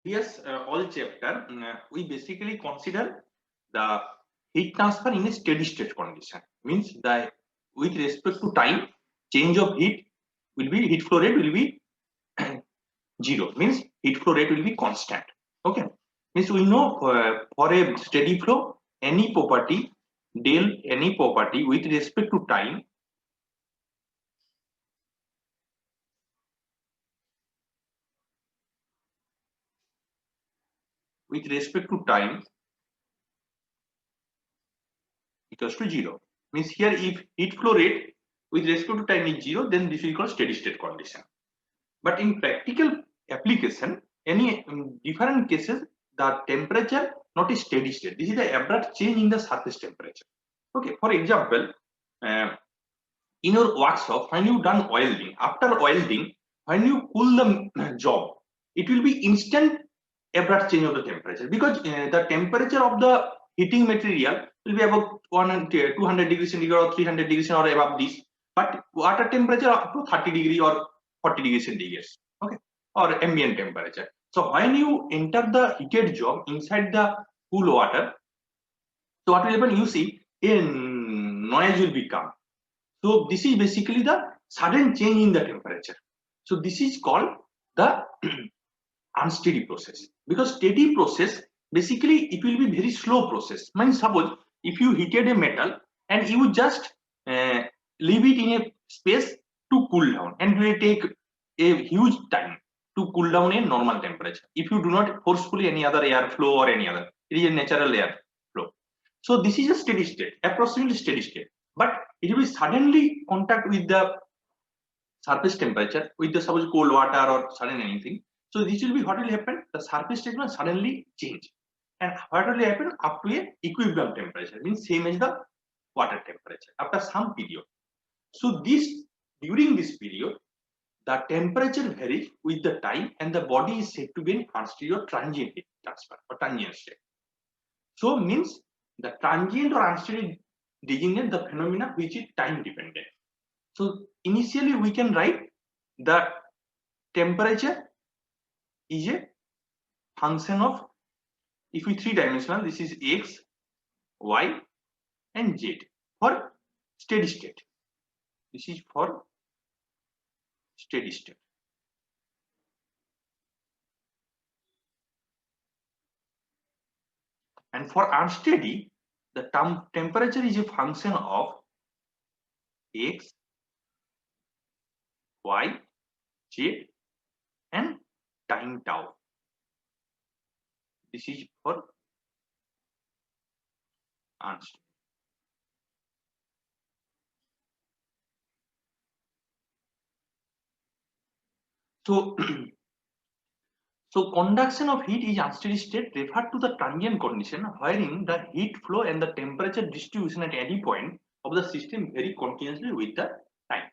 Yes, all chapter we basically consider the heat transfer in a steady state condition. Means that with respect to time, change of heat will be heat flow rate will be zero. Means heat flow rate will be constant. Okay. Means we know for a steady flow, any property del any property with respect to time equals to zero. Means here if heat flow rate with respect to time is zero, then this is called steady state condition. But in practical application, any different cases, the temperature not a steady state. This is the abrupt change in the surface temperature. Okay, for example, in your workshop, when you done welding, after welding, when you cool the job, it will be instant abrupt change of the temperature because the temperature of the heating material will be about 200 degrees centigrade or 300 degrees or above this, but water temperature up to 30 degree or 40 degrees centigrade, okay, or ambient temperature. So when you enter the heated job inside the cool water, so what will happen? You see a noise will become. So this is basically the sudden change in the temperature. So this is called the unsteady process, because steady process basically it will be very slow process. Means suppose if you heated a metal and you just leave it in a space to cool down, and it will take a huge time to cool down a normal temperature if you do not forcefully any other air flow or any other, it is a natural air flow. So this is a steady state, approximately steady state, but it will suddenly contact with the surface temperature with the suppose cold water or sudden anything. So this will be what will happen, the surface temperature will suddenly change, and what will happen up to a equilibrium temperature, means same as the water temperature after some period. So this during this period the temperature varies with the time and the body is said to be an unsteady or transient heat transfer or transient state. So means the transient or unsteady designate the phenomena which is time dependent. So initially we can write the temperature is a function of, if we three-dimensional, this is x, y and z for steady state. This is for steady state. And for unsteady, the temperature is a function of x, y, z and time tau. This is for unsteady. So, so conduction of heat is unsteady state referred to the transient condition wherein the heat flow and the temperature distribution at any point of the system vary continuously with the time.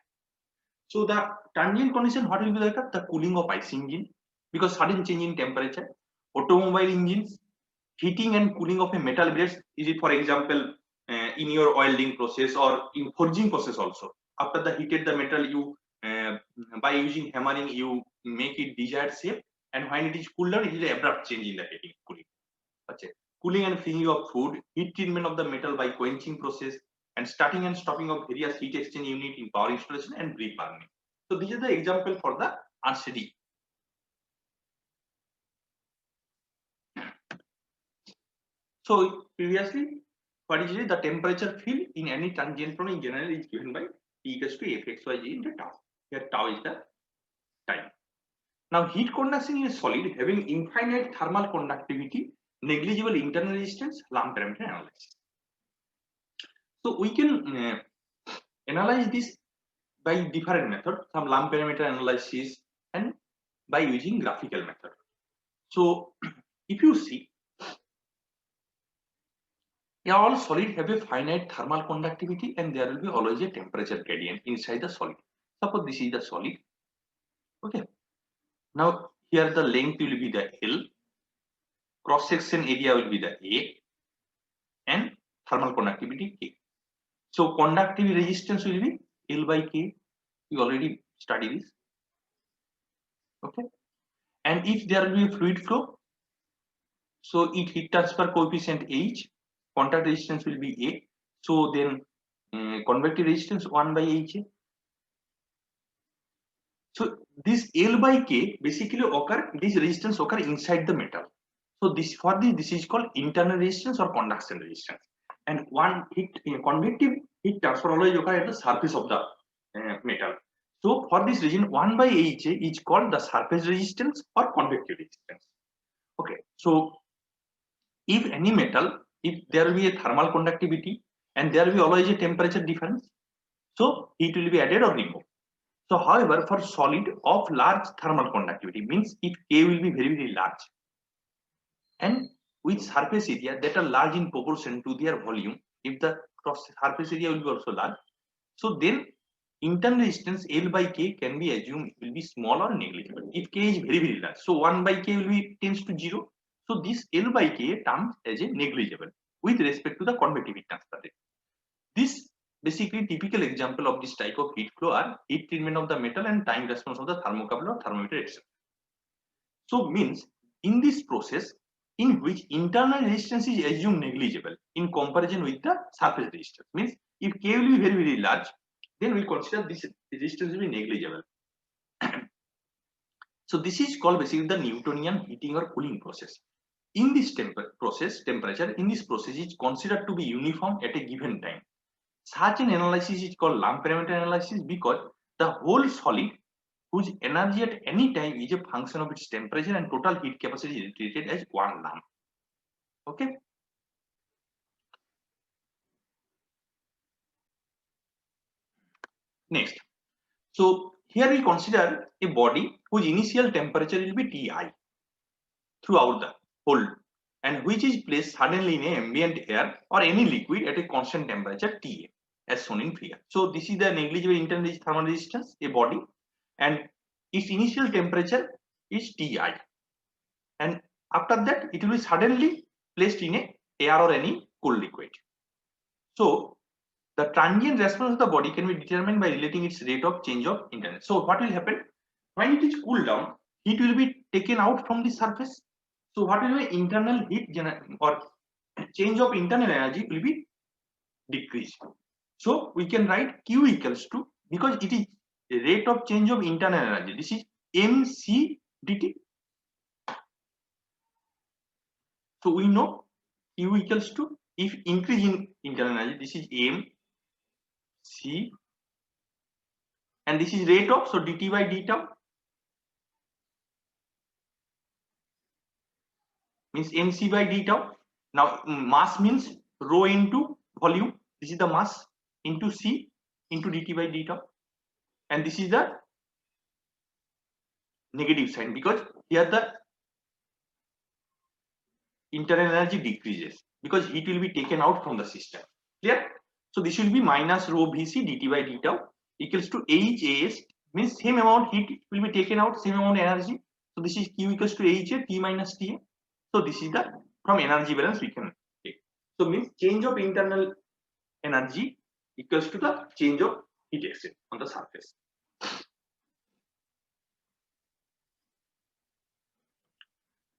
So the transient condition, what will be like the cooling of IC engine because sudden change in temperature, automobile engines, heating and cooling of a metal blades. Is it for example in your welding process or in forging process also? After the heated the metal, you by using hammering you make it desired shape, and when it is cooled down, it is an abrupt change in the heating cooling. Okay. Cooling and freezing of food, heat treatment of the metal by quenching process, and starting and stopping of various heat exchange unit in power installation and brick burning. So this is the example for the unsteady. So previously, what is it? The temperature field in any transient flow in general is given by T equals to Fxyz into tau. Here tau is the time. Now heat conduction in a solid having infinite thermal conductivity, negligible internal resistance, Lamb parameter analysis. So we can analyze this by different method, some Lamb parameter analysis and by using graphical method. So if you see, all solid have a finite thermal conductivity and there will be always a temperature gradient inside the solid. Suppose this is the solid. Okay. Now here the length will be the L, cross section area will be the A, and thermal conductivity K. So conductive resistance will be L by K. We already studied this. Okay. And if there will be a fluid flow, So it heat transfer coefficient H, contact resistance will be A. So then convective resistance 1 by HA. So this L by K basically occur, this resistance occur inside the metal. So this for this is called internal resistance or conduction resistance. And one heat convective heat transfer always occur at the surface of the metal. So for this reason 1 by HA is called the surface resistance or convective resistance. Okay, so if any metal, if there will be a thermal conductivity and there will be always a temperature difference, so heat will be added or removed. So however, for solid of large thermal conductivity, means if K will be very, very large and with surface area that are large in proportion to their volume, if the cross surface area will be also large, so then internal resistance L by K can be assumed will be small or negligible if K is very, very large. So 1 by K will be tends to 0. So this L by K terms as a negligible with respect to the convective transfer rate. This basically typical example of this type of heat flow are heat treatment of the metal and time response of the thermocouple or thermometer, etc. So means in this process in which internal resistance is assumed negligible in comparison with the surface resistance, means if K will be very, very large, then we consider this resistance will be negligible. So this is called basically the Newtonian heating or cooling process. In this temperature in this process is considered to be uniform at a given time. Such an analysis is called Lamp parameter analysis because the whole solid whose energy at any time is a function of its temperature and total heat capacity is treated as one lamp. Okay. Next. So here we consider a body whose initial temperature will be Ti throughout the whole and which is placed suddenly in a ambient air or any liquid at a constant temperature Ta as shown in figure. So this is the negligible internal thermal resistance, a body, and its initial temperature is Ti, and after that it will be suddenly placed in a air or any cool liquid. So the transient response of the body can be determined by relating its rate of change of internal. So what will happen when it is cooled down? Heat will be taken out from the surface. So what will be internal heat or change of internal energy will be decreased. So we can write Q equals to, because it is the rate of change of internal energy. This is mc dt. So we know Q equals to, if increase in internal energy, this is m c, and this is rate of, so dt by d tau means mc by d tau. Now mass means rho into volume. This is the mass into c into dt by d tau, and this is the negative sign because here the internal energy decreases because heat will be taken out from the system. Clear? So this will be minus rho Vc dt by d tau equals to HAS, means same amount heat will be taken out, same amount energy. So this is Q equals to HA T minus Ta. So this is the from energy balance we can take. So means change of internal energy equals to the change of heat exchange on the surface.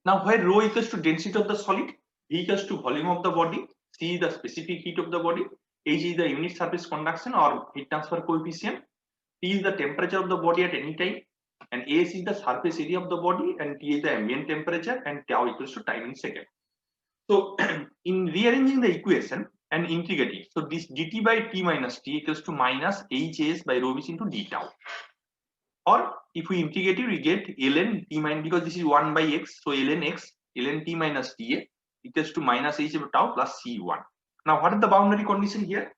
Now where rho equals to density of the solid, V equals to volume of the body, C is the specific heat of the body, H is the unit surface conduction or heat transfer coefficient, T is the temperature of the body at any time, and AS is the surface area of the body, and T is the ambient temperature, and tau equals to time in second. So in rearranging the equation and integrating, so this dt by T minus T equals to minus HAS by rho Vc into d tau. Or if we integrate it, we get ln t minus, because this is 1 by x, so ln x, ln t minus ta equals to minus h over tau plus c1. Now what is the boundary condition here?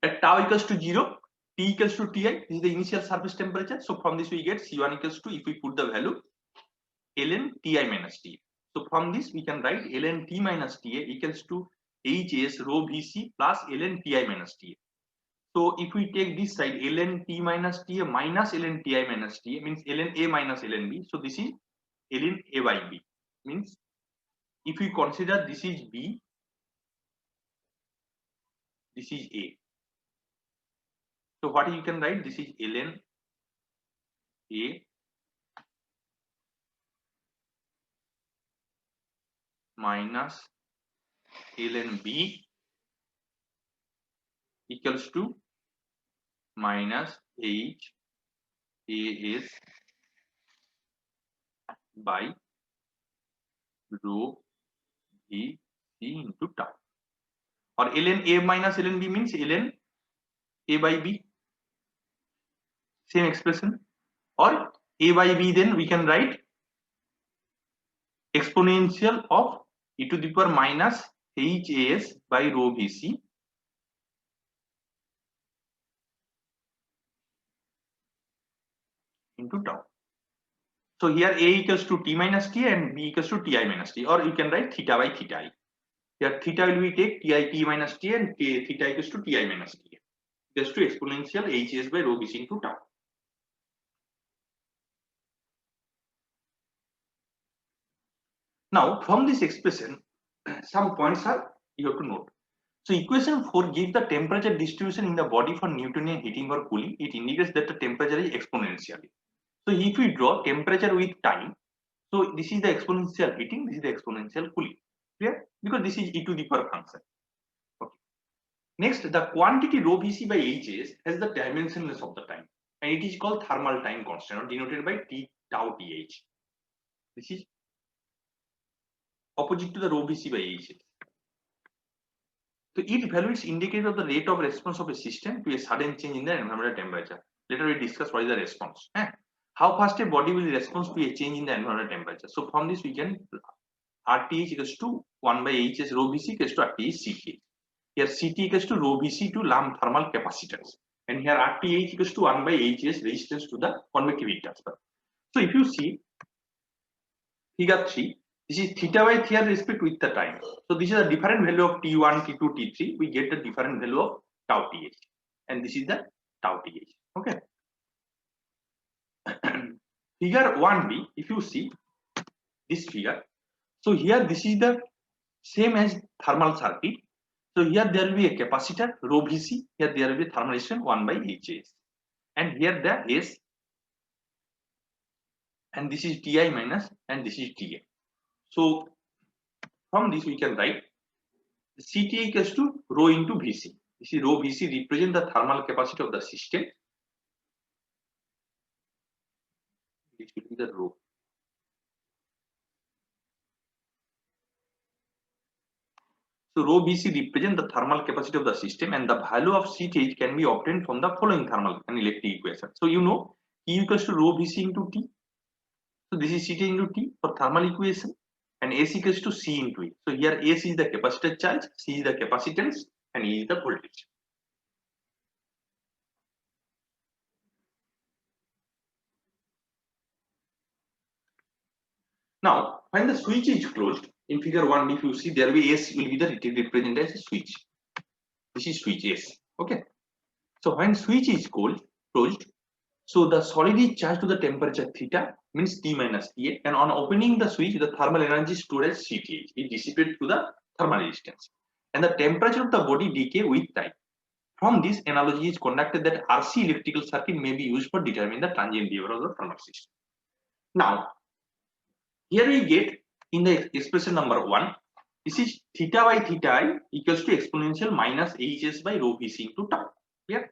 At tau equals to 0, t equals to ti, this is the initial surface temperature. So from this we get c1 equals to, if we put the value, ln ti minus ta. So from this we can write ln t minus ta equals to hs rho vc plus ln ti minus ta. So if we take this side ln t minus t minus ln ti minus t means ln a minus ln b. So this is ln a by b, means if we consider this is b, this is a. So what you can write, this is ln a minus ln b equals to minus h as by rho v c into tau, or ln a minus ln b means ln a by b, same expression, or a by b, then we can write exponential of e to the power minus h as by rho vc into tau. So here a equals to t minus t and b equals to ti minus t, or you can write theta by theta I. Here theta will be take t minus t and theta equals to ti minus t equals to exponential h as by rho vc into tau. Now from this expression, some points are you have to note. So equation 4 gives the temperature distribution in the body for Newtonian heating or cooling. It indicates that the temperature is exponential. So if we draw temperature with time, so this is the exponential heating, this is the exponential cooling. Clear? Because this is e to the power function. Okay. Next, the quantity rho vc by hs has the dimensionless of the time, and it is called thermal time constant, or denoted by t tau th. This is opposite to the rho vc by hs. So it value is indicator of the rate of response of a system to a sudden change in the environmental temperature. Later we discuss what is the response. How fast a body will respond to a change in the environmental temperature. So from this we can RTH equals to 1 by Hs rho Vc equals to RTH Ck. Here Ct equals to rho Vc to Lamb thermal capacitance, and here RTH equals to 1 by Hs resistance to the convective heat transfer. So if you see figure 3, this is theta by theta respect with the time. So this is a different value of T1, T2, T3. We get the different value of tau Th, and this is the tau Th. Okay. Figure 1b, if you see this figure, so here this is the same as thermal circuit. So here there will be a capacitor rho Vc, here there will be thermal resistance 1 by Hs, and here the S, and this is Ti minus, and this is Ta. So from this we can write Ct equals to rho into Vc. This is rho Vc represent the thermal capacity of the system. This will be the rho. So rho Vc represent the thermal capacity of the system, and the value of Ct can be obtained from the following thermal and electric equation. So you know E equals to rho Vc into T. So this is Ct into T for thermal equation, and S equals to C into E. So here S is the capacitor charge, C is the capacitance, and E is the voltage. Now, when the switch is closed, in figure 1, if you see there will be S will be the represented as a switch. This is switch S. Okay. So when switch is closed, so the solid is charged to the temperature theta, means T minus Ta, and on opening the switch, the thermal energy stored as Cth is dissipated to the thermal resistance, and the temperature of the body decay with time. From this analogy is conducted that RC electrical circuit may be used for determining the transient behavior of the thermal system. Now, here we get in the expression number 1, this is theta by theta I equals to exponential minus Hs by rho Vc into tau. Clear?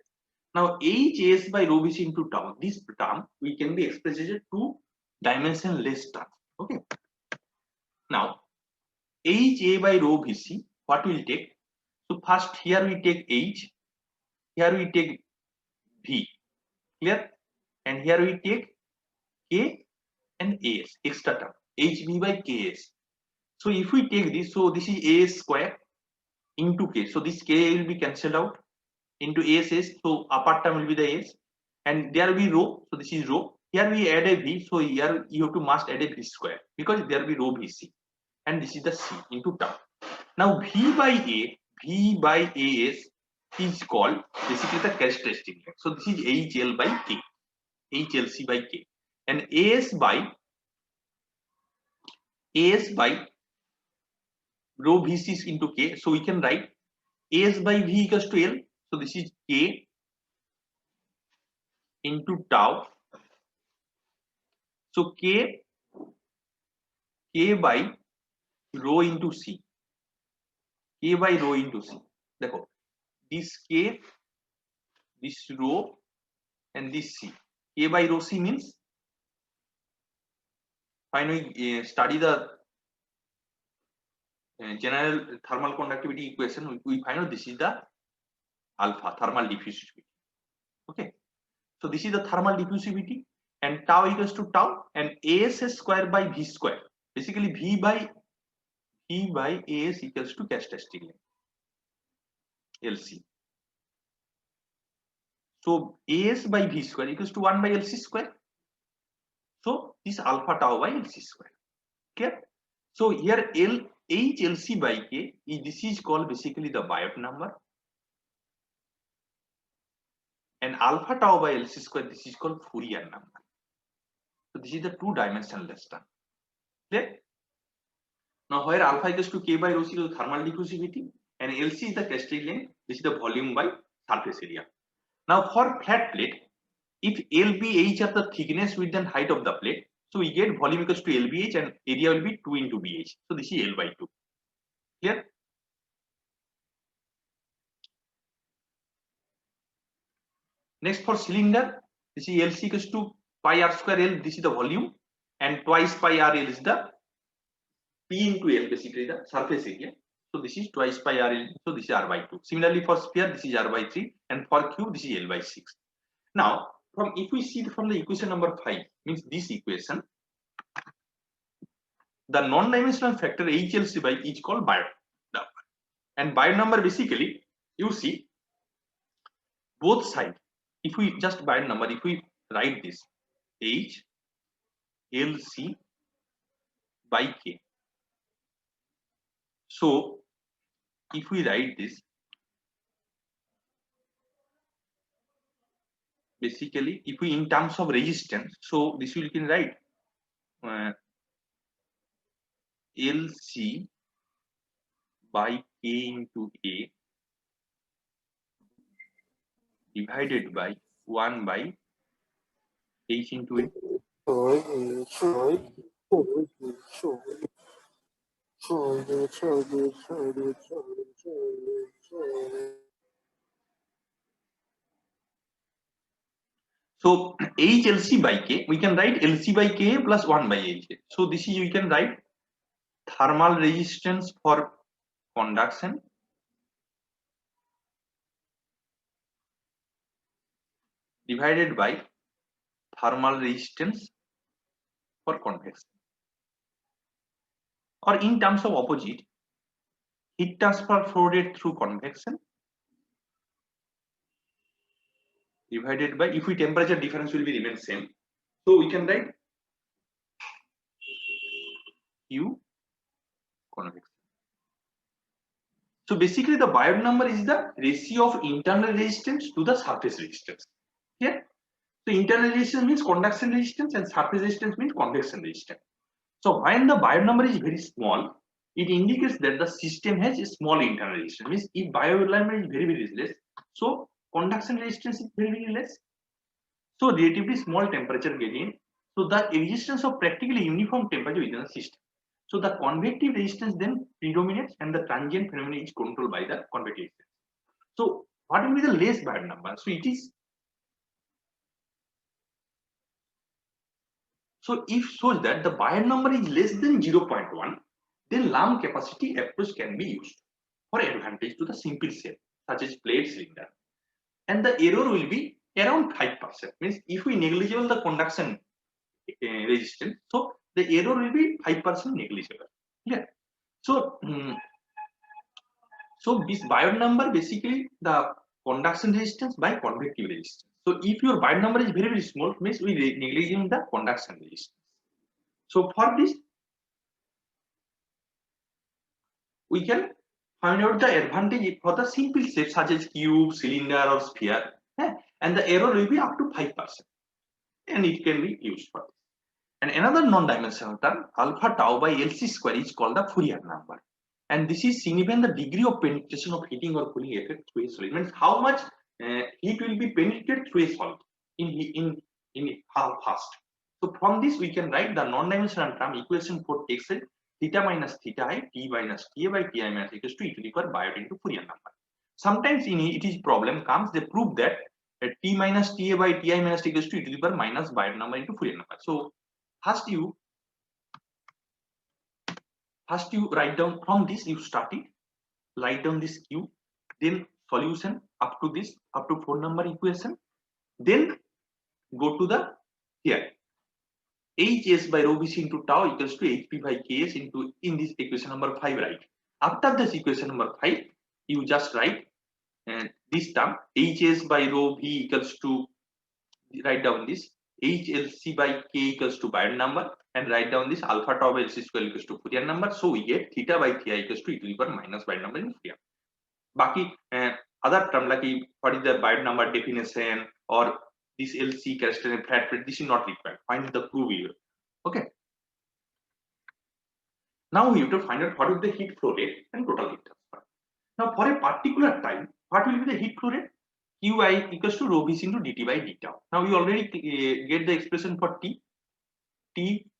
Now Hs by rho Vc into tau, this term we can be expressed as a two-dimensionless term. Okay. Now Ha by rho Vc, what will take? So first here we take H, here we take V. Clear? And here we take K and As, extra term, Hv by Ks. So if we take this, so this is As square into K. So this K will be cancelled out into As. So upper term will be the S, and there will be rho. So this is rho. Here we add a V. So here you have to must add a V square because there will be rho Vc, and this is the C into tau. Now V by As is called basically the characteristic. So this is HL by K, HLC by K, and As by rho Vc into K. So we can write As by V equals to L. So this is K into tau. So K by rho into C, K by rho into C. देखो, this K, this rho, and this C. K by rho C means when we study the general thermal conductivity equation, we find out this is the alpha, thermal diffusivity. Okay, so this is the thermal diffusivity, and tau equals to tau, and AS square by V square. Basically, V by AS equals to characteristic length, LC. So AS by V square equals to 1 by LC square. So this alpha tau by LC square. Okay. So here HLC by K, this is called basically the Biot number, and alpha tau by LC square, this is called Fourier number. So this is the two-dimensional term. Clear? Now where alpha equals to K by rho C is the thermal diffusivity, and LC is the characteristic length. This is the volume by surface area. Now for flat plate, if LBH are the thickness, width and height of the plate, so we get volume equals to LBH and area will be 2 into BH. So this is L by 2. Clear? Next for cylinder, this is LC equals to pi r square L. This is the volume, and twice pi r L is the P into L, basically the surface area. So this is twice pi r L. So this is R by 2. Similarly for sphere, this is R by 3, and for cube, this is L by 6. Now, if we see from the equation number 5, means this equation, the non-dimensional factor HLC by is called Biot number, and Biot number basically, you see both sides. If we just Biot number, if we write this HLC by K, so if we write this, basically if we in terms of resistance, so this we can write LC by K into A divided by 1 by H into A. So HLC by K, we can write LC by K plus 1 by H. So this is, we can write thermal resistance for conduction divided by thermal resistance for convection. Or in terms of opposite, heat transfer flow rate through convection divided by, if we temperature difference will be remain same, so we can write Q convection. So basically the Biot number is the ratio of internal resistance to the surface resistance. Yeah. So internal resistance means conduction resistance and surface resistance means convection resistance. So when the Biot number is very small, it indicates that the system has a small internal resistance. Means if Biot number is very less, so conduction resistance is very less. So relatively small temperature gradient. So the existence of practically uniform temperature within the system. So the convective resistance then predominates and the transient phenomenon is controlled by the convective resistance. So what will be the less Biot number? So it is, so if shows that the Biot number is less than 0.1, then Lamb capacity approach can be used for advantage to the simple cell such as plate cylinder, and the error will be around 5%. Means if we negligible the conduction resistance, so the error will be 5% negligible. Yeah. So so this Biot number basically the conduction resistance by convective resistance. So if your Biot number is very small, means we negliging the conduction resistance. So for this, we can find out the advantage for the simple shape such as cube, cylinder or sphere, and the error will be up to 5%, and it can be used for this. And another non-dimensional term, alpha tau by LC square, is called the Fourier number, and this is significant the degree of penetration of heating or cooling effect through a solid. Means how much heat will be penetrated through a solid in how fast. So from this we can write the non-dimensional term equation for takes theta minus theta I t minus ta by ti minus equals to e to the power biot into Fourier number. Sometimes in it is problem comes, they prove that t minus ta by ti minus equals to e to the power minus biot number into Fourier number. So first you write down from this, you start it, write down this q, then solution up to this, up to 4 number equation, then go to the here hs by rho vc into tau equals to hp by ks into, in this equation number 5, right? After this equation number 5, you just write this term hs by rho v equals to, write down this HLC by k equals to Biot number, and write down this alpha tau by LC square equals to Fourier number. So we get theta by thi equals to e to the power minus Biot number in Fourier. Baki other term like what is the Biot number definition or this LC characteristic flat rate, this is not required. Find the proof here. Okay. Now we have to find out what is the heat flow rate and total heat transfer. Now for a particular time, what will be the heat flow rate? Qi equals to rho vc into dt by d tau. Now we already get the expression for t.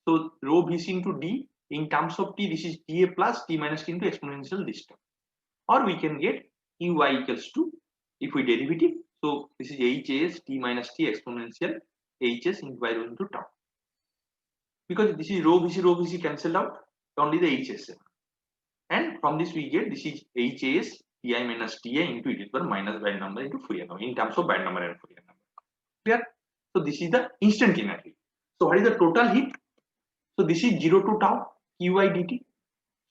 So rho vc into d, in terms of t, this is ta plus t minus t into exponential this term. Or we can get Qi equals to, if we derivative, so this is hs t minus t exponential hs into by rho into tau. Because this is rho vc cancelled out, only the hs. And from this we get, this is hs ti minus ta into e to the power minus Biot number into Fourier number, in terms of Biot number and Fourier number. Clear? So this is the instantaneous heat. So what is the total heat? So this is 0 to tau Qi dt.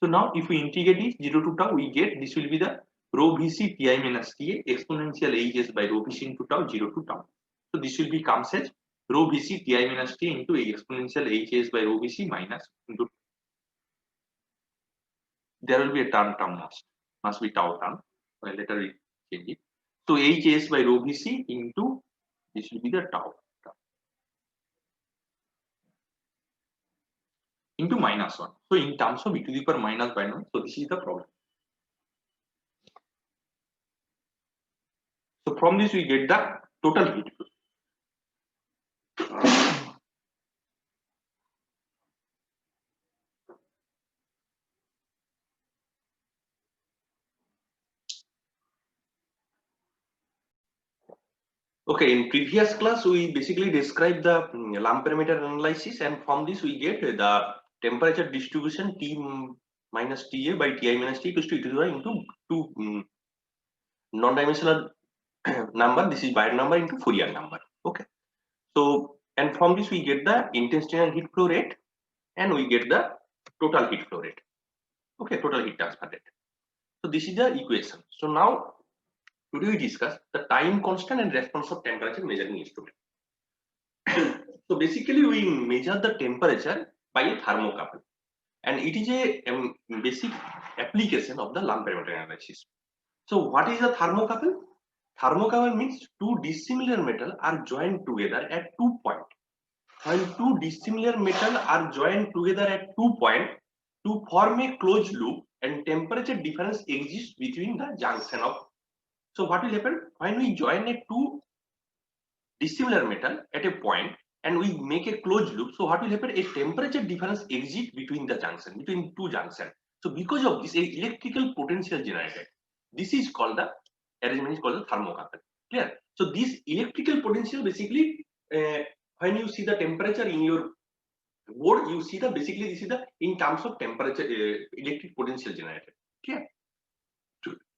So now if we integrate this 0 to tau, we get this will be the rho vc ti minus ta exponential hs by rho vc into tau 0 to tau. So this will become as rho vc ti minus t into exponential hs by rho vc minus into, there will be a term must be tau term. Well, later we change it. So hs by rho vc into, this will be the tau term, into minus 1. So in terms of e to the power minus Biot number, so this is the problem. So from this we get the total heat flow. Okay, in previous class we basically described the Lamp parameter analysis, and from this we get the temperature distribution T minus Ta by Ti minus T equals to e to the power into two non-dimensional number. This is Biot number into Fourier number. Okay, so and from this we get the intestinal heat flow rate, and we get the total heat flow rate. Okay, total heat transfer rate. So this is the equation. So now today we discuss the time constant and response of temperature measuring instrument. So basically we measure the temperature by a thermocouple, and it is a basic application of the Lamp parameter analysis. So what is a thermocouple? Thermocouple means two dissimilar metal are joined together at 2 points. When two dissimilar metal are joined together at 2 points to form a closed loop, and temperature difference exists between the junction of. So what will happen when we join a two dissimilar metal at a point and we make a closed loop? So what will happen? A temperature difference exists between the junction, between two junctions. So because of this, a electrical potential generated. This is called the arrangement is called the thermocouple. Clear? So this electrical potential basically, when you see the temperature in your board, you see the basically this is the in terms of temperature electric potential generated. Clear?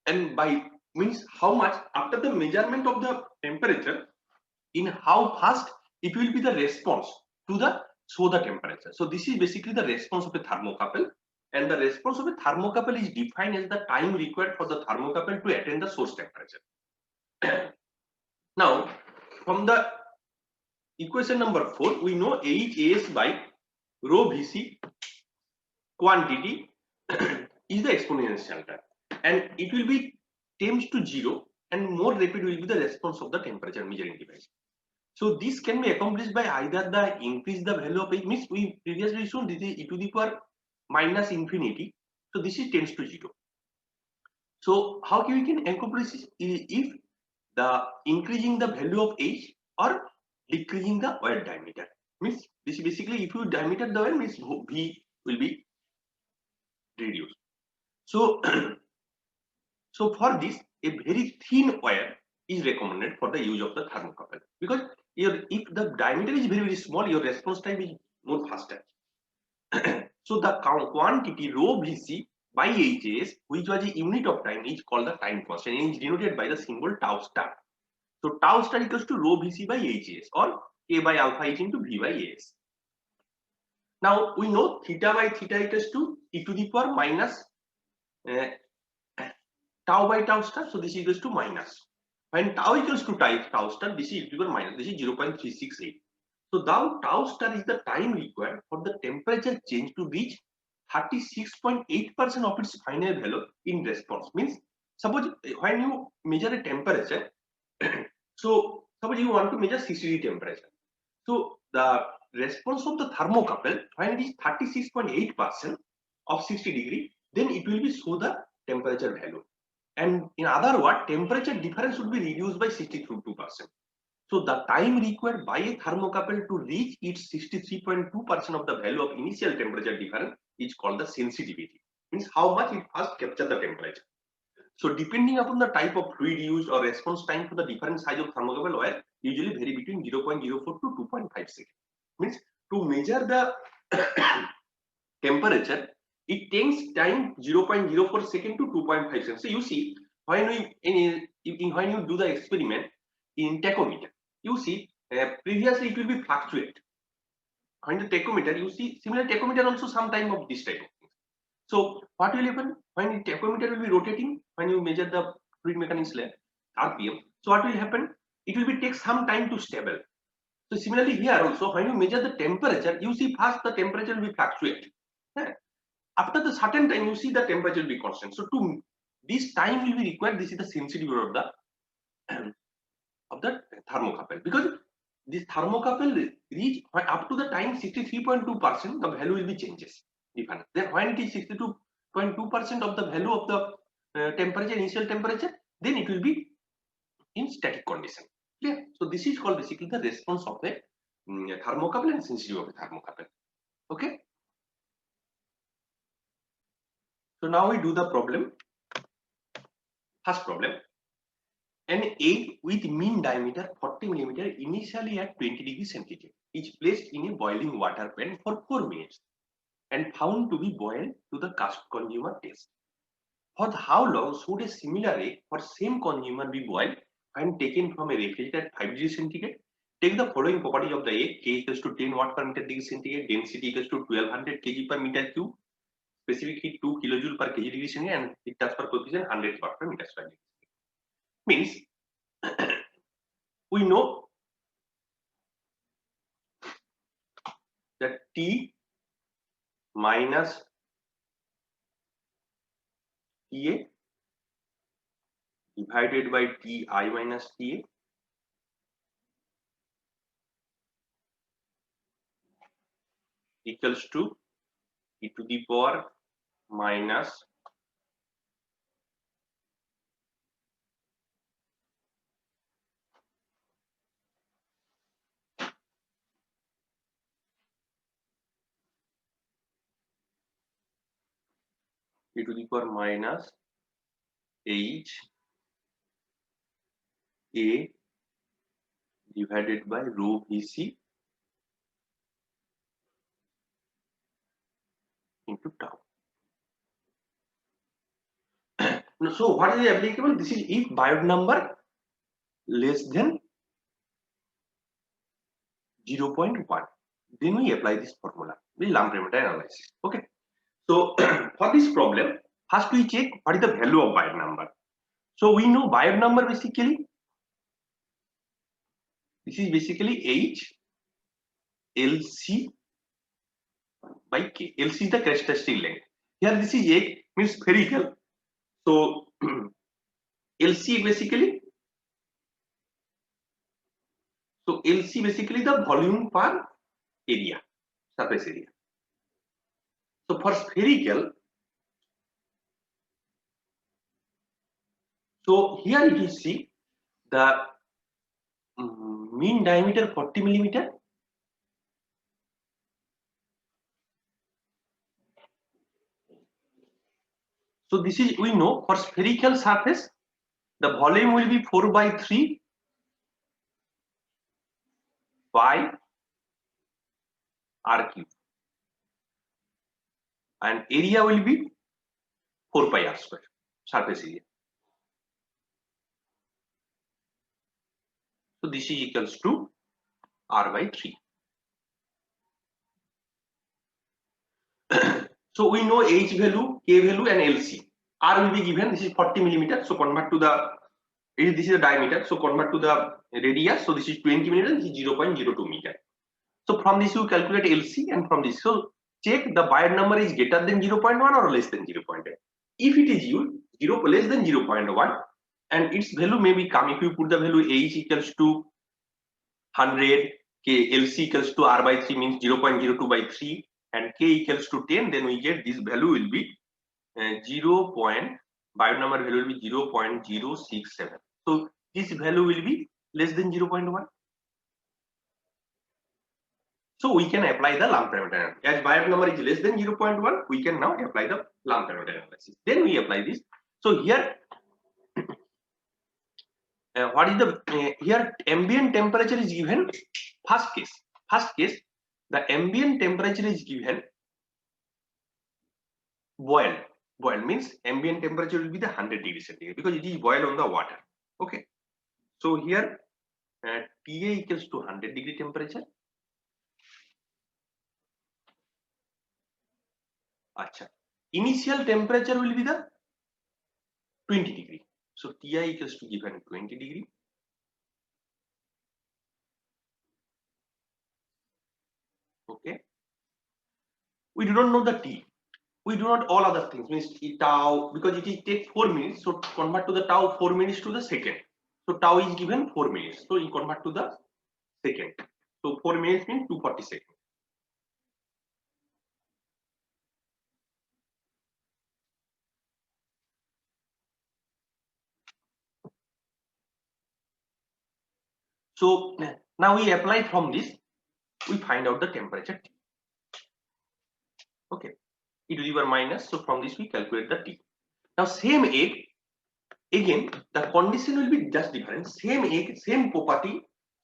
And by means how much after the measurement of the temperature, in how fast it will be the response to the show the temperature. So this is basically the response of a thermocouple, and the response of a thermocouple is defined as the time required for the thermocouple to attain the source temperature. Now from the equation number 4 we know HAS by rho Vc quantity is the exponential term, and it will be tends to 0, and more rapid will be the response of the temperature measuring device. So this can be accomplished by either the increase the value of H, means we previously shown this is e to the power minus infinity, so this is tends to 0. So how we can accomplish this? If the increasing the value of H or decreasing the wire diameter, means this basically if you diameter the wire means V will be reduce. So, so for this, a very thin wire is recommended for the use of the thermocouple, because if the diameter is very small, your response time is more faster. So the quantity rho Vc by Hs, which was a unit of time, is called the time constant and is denoted by the symbol tau star. So tau star equals to rho Vc by Hs, or A by alpha H into V by As. Now we know theta by theta equals to e to the power minus tau by tau star. So this is equals to minus. When tau equals to tau star, this is equal to minus. This is 0.368. So now tau star is the time required for the temperature change to reach 36.8% of its final value in response. Means suppose when you measure a temperature, so suppose you want to measure 60 degree temperature. So the response of the thermocouple when it is 36.8% of 60 degree, then it will be show the temperature value. And in other words, temperature difference would be reduced by 62%. So the time required by a thermocouple to reach its 63.2% of the value of initial temperature difference is called the sensitivity. Means how much it first capture the temperature. So depending upon the type of fluid used or response time for the different size of thermocouple wire usually vary between 0.04 to 2.5 seconds. Means to measure the temperature, it takes time 0.04 second to 2.5 seconds. So you see when when you do the experiment in tachometer, you see previously it will be fluctuate. When the tachometer, you see similar tachometer also some time of this type of thing. So what will happen when the tachometer will be rotating when you measure the fluid mechanics layer RPM? So what will happen? It will be take some time to stable. So similarly here also when you measure the temperature, you see first the temperature will be fluctuate. After the certain time, you see the temperature will be constant. So to this time will be required. This is the sensitivity of the thermocouple, because this thermocouple reach up to the time 63.2%, the value will be changes different. Then when it is 62.2% of the value of the temperature, initial temperature, then it will be in static condition. Clear? So this is called basically the response of the thermocouple and sensitivity of the thermocouple. Okay. So now we do the problem. First problem. An egg with mean diameter 40 mm initially at 20 degrees centigrade is placed in a boiling water pan for 4 minutes and found to be boiled to the cast consumer taste. For how long should a similar egg for same consumer be boiled when taken from a refrigerator at 5 degrees centigrade? Take the following properties of the egg: K equals to 10 watt per meter degree centigrade, density equals to 1200 kg per meter cube, specific heat 2 kilojoule per kg degree centigrade, and heat transfer coefficient 100 watt per meter square. Means we know that T minus TA divided by Ti minus TA equals to e to the power minus e to the power minus H A divided by rho Vc into tau. So what is applicable? This is if Biot number less than 0.1. Then we apply this formula, the Lamprey-Mata analysis. Okay. So for this problem, first we check what is the value of Biot number. So we know Biot number basically, this is basically H LC by K. LC is the characteristic length. Here this is A, means spherical. So LC basically, so LC basically the volume per area, surface area. So for spherical, so here you will see the mean diameter 40 millimeter. So this is, we know for spherical surface the volume will be 4 by 3 by r cube and area will be 4 pi r square, surface area. So this is equals to r by 3. So we know h value, k value and LC. R will be given, this is 40 millimeter, so convert to the, this is the diameter, so convert to the radius, so this is 20 millimeter, this is 0.02 meter. So from this you calculate LC, and from this, so check the Biot number is greater than 0.1 or less than 0.1. If it is used less than 0.1 and its value may become, if you put the value h equals to 100, k LC equals to r by 3 means 0.02 by 3 and k equals to 10, then we get this value will be 0. Biot number value will be 0.067. So this value will be less than 0.1. So we can apply the lump parameter analysis. As Biot number is less than 0.1, we can now apply the lump parameter analysis. Then we apply this. So here, what is the here ambient temperature is given. First case, the ambient temperature is given boil. Boil means ambient temperature will be the 100 degrees centigrade because it is boil on the water. Okay. So here TA equals to 100 degree temperature. Acha. Initial temperature will be the 20 degree. So Ti equals to given 20 degree. Okay. We do not know the T. We do not all other things, means tau, because it take 4 minutes. So convert to the tau 4 minutes to the second. So tau is given 4 minutes. So you convert to the second. So 4 minutes means 240 seconds. So now we apply from this, we find out the temperature T. Okay, e to the power minus. So from this we calculate the T. Now same egg, again the condition will be just different. Same egg, same property.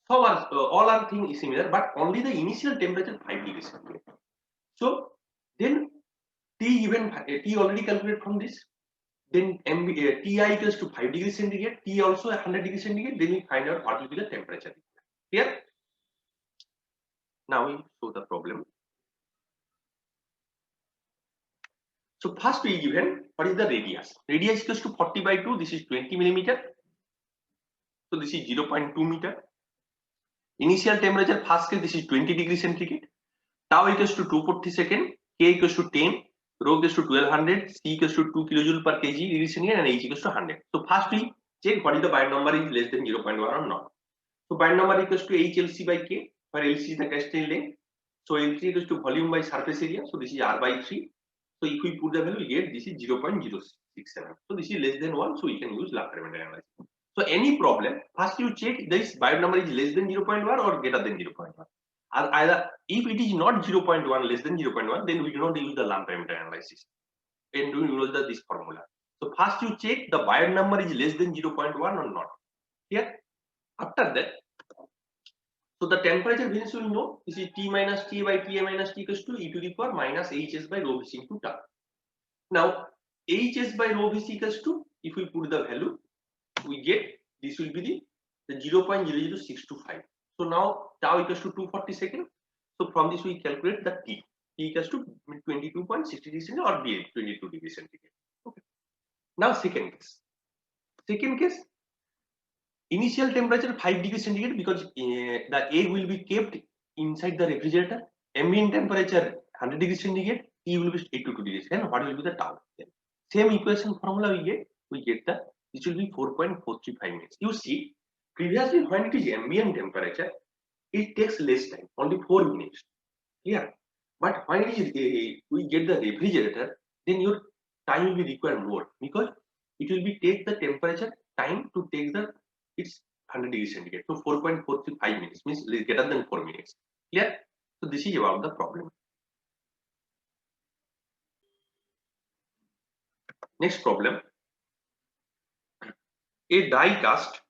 So all our thing is similar, but only the initial temperature 5 degrees centigrade. So then T already calculated from this. Then Ti equals to 5 degrees centigrade, T also 100 degrees centigrade. Then we find out what will be the temperature. Clear? Now we show the problem. So first we given what is the radius. Radius equals to 40 by 2. This is 20 millimeter. So this is 0.2 meter. Initial temperature first case, this is 20 degrees centigrade. Tau equals to 240 second. K equals to 10. Rho equals to 1200. C equals to 2 kilojoule per kg degree centigrade, and H equals to 100. So first we check what is the Biot number is less than 0.1 or not. So Biot number equals to HLC by K, where LC is the crystal length. So L3 equals to volume by surface area. So this is R by 3. So if we put the value, we get this is 0.067. So this is less than 1. So we can use lump parameter analysis. So any problem, first you check this Biot number is less than 0.1 or greater than 0.1. Either if it is not 0.1 less than 0.1, then we do not use the lump parameter analysis. And we use this formula. So first you check the Biot number is less than 0.1 or not. Here, after that, so the temperature variance will know this is T minus T by Ta minus T equals to e to the power minus Hs by rho Vc into tau. Now Hs by rho Vc equals to, if we put the value, we get this will be the 0.00625. So now tau equals to 240 seconds. So from this we calculate the T. T equals to 22.60 degrees centigrade or 22 degrees centigrade. Okay. Now second case. Second case, initial temperature 5 degrees centigrade because the egg will be kept inside the refrigerator. Ambient temperature 100 degrees centigrade. T will be 82 degrees. And what will be the tau? Same equation formula we get the, this will be 4.435 minutes. You see, previously when it is ambient temperature, it takes less time, only 4 minutes. Clear? But when it is we get the refrigerator, then your time will be required more because it will be take the temperature time to take the it's 100 degrees centigrade. So 4.435 minutes means greater than 4 minutes. Clear? So this is about the problem. Next problem. A die cast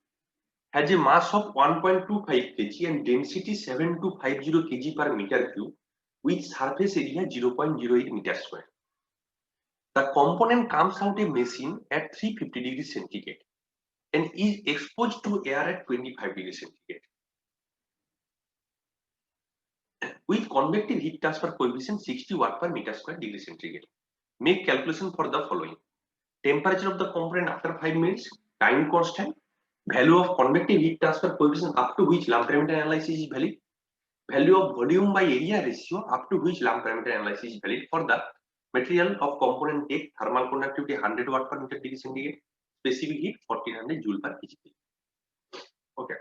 has a mass of 1.25 kg and density 7250 kg per meter cube with surface area 0.08 meter square. The component comes out a machine at 350 degrees centigrade and is exposed to air at 25 degrees centigrade. With convective heat transfer coefficient 60 watt per meter square degree centigrade. Make calculation for the following: temperature of the component after 5 minutes, time constant, value of convective heat transfer coefficient up to which Lamb parameter analysis is valid, value of volume by area ratio up to which Lamb parameter analysis is valid for the material of component A, thermal conductivity 100 watt per meter degree centigrade, specific heat 1400 joule per kg. Okay.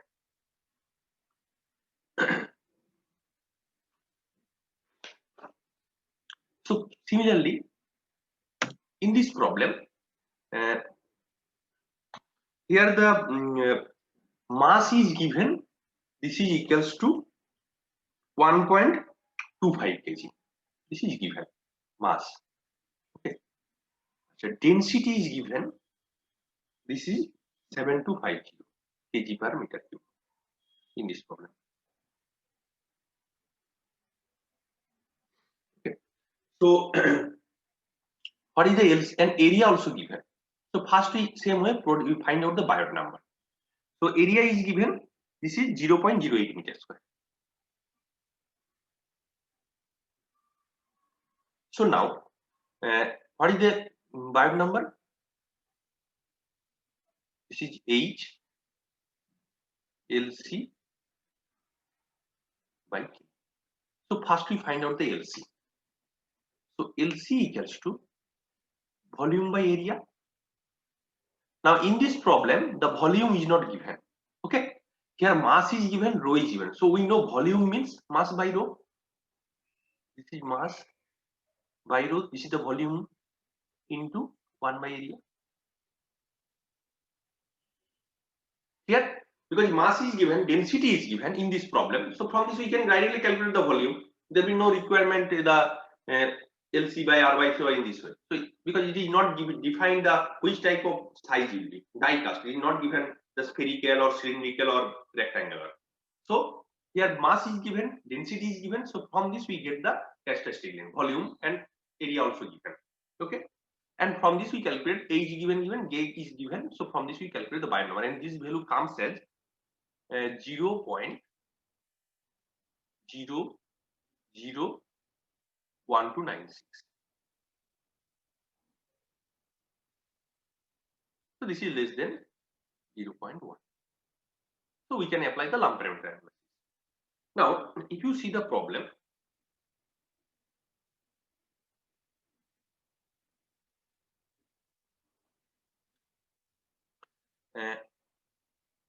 So similarly, in this problem, here the mass is given. This is equals to 1.25 kg. This is given mass. Okay. So density is given. This is 7250 kg per meter cube in this problem. Okay. So what is the else? And area also given. So first we same way we find out the Biot number. So area is given. This is 0.08 meter square. So now, what is the Biot number? This is H LC by K. So first we find out the LC. So LC equals to volume by area. Now in this problem, the volume is not given. Okay. Here mass is given, rho is given. So we know volume means mass by rho. This is mass by rho. This is the volume into 1 by area. Here, because mass is given, density is given in this problem. So from this we can directly calculate the volume. There will be no requirement the LC by R by C in this way. So because it is not given, defined the which type of size will be die cast. It is not given the spherical or cylindrical or rectangular. So here mass is given, density is given. So from this we get the characteristic length, volume and area also given. Okay. And from this we calculate H given, K is given. So from this we calculate the Biot number, and this value comes as 0.001296. So this is less than 0.1. So we can apply the Lamb parameter analysis. Now, if you see the problem,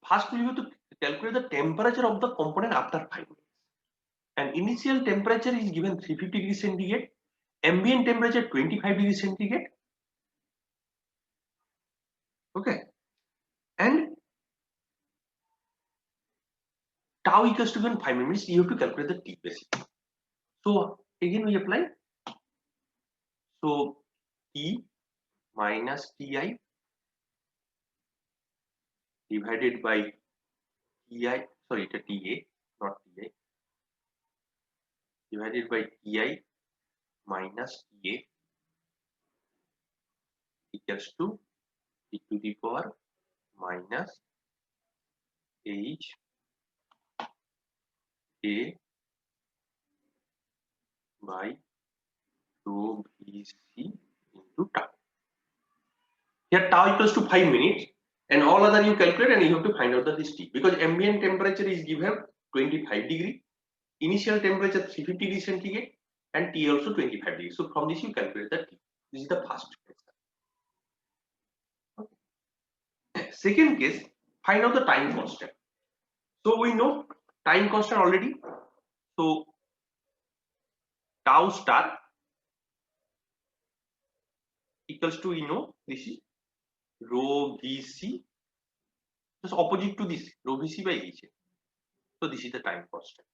first we have to calculate the temperature of the component after 5 minutes. And initial temperature is given 350 degrees centigrade, ambient temperature 25 degrees centigrade. Okay. And tau equals to 5 minutes. You have to calculate the T basically. So again we apply. So T minus Ti divided by Ti, sorry, it's a Ta, not Ti, divided by Ti minus Ta equals to e to the power minus H A by rho Vc into tau. Here tau equals to 5 minutes, and all other you calculate and you have to find out the this T, because ambient temperature is given 25 degree, initial temperature 350 degrees centigrade, and T also 25 degrees. So from this you calculate the T. This is the first case. Okay. Second case, find out the time constant. So we know time constant already. So tau star equals to, we know this is rho Vc, just opposite to this, rho Vc by H. So this is the time constant.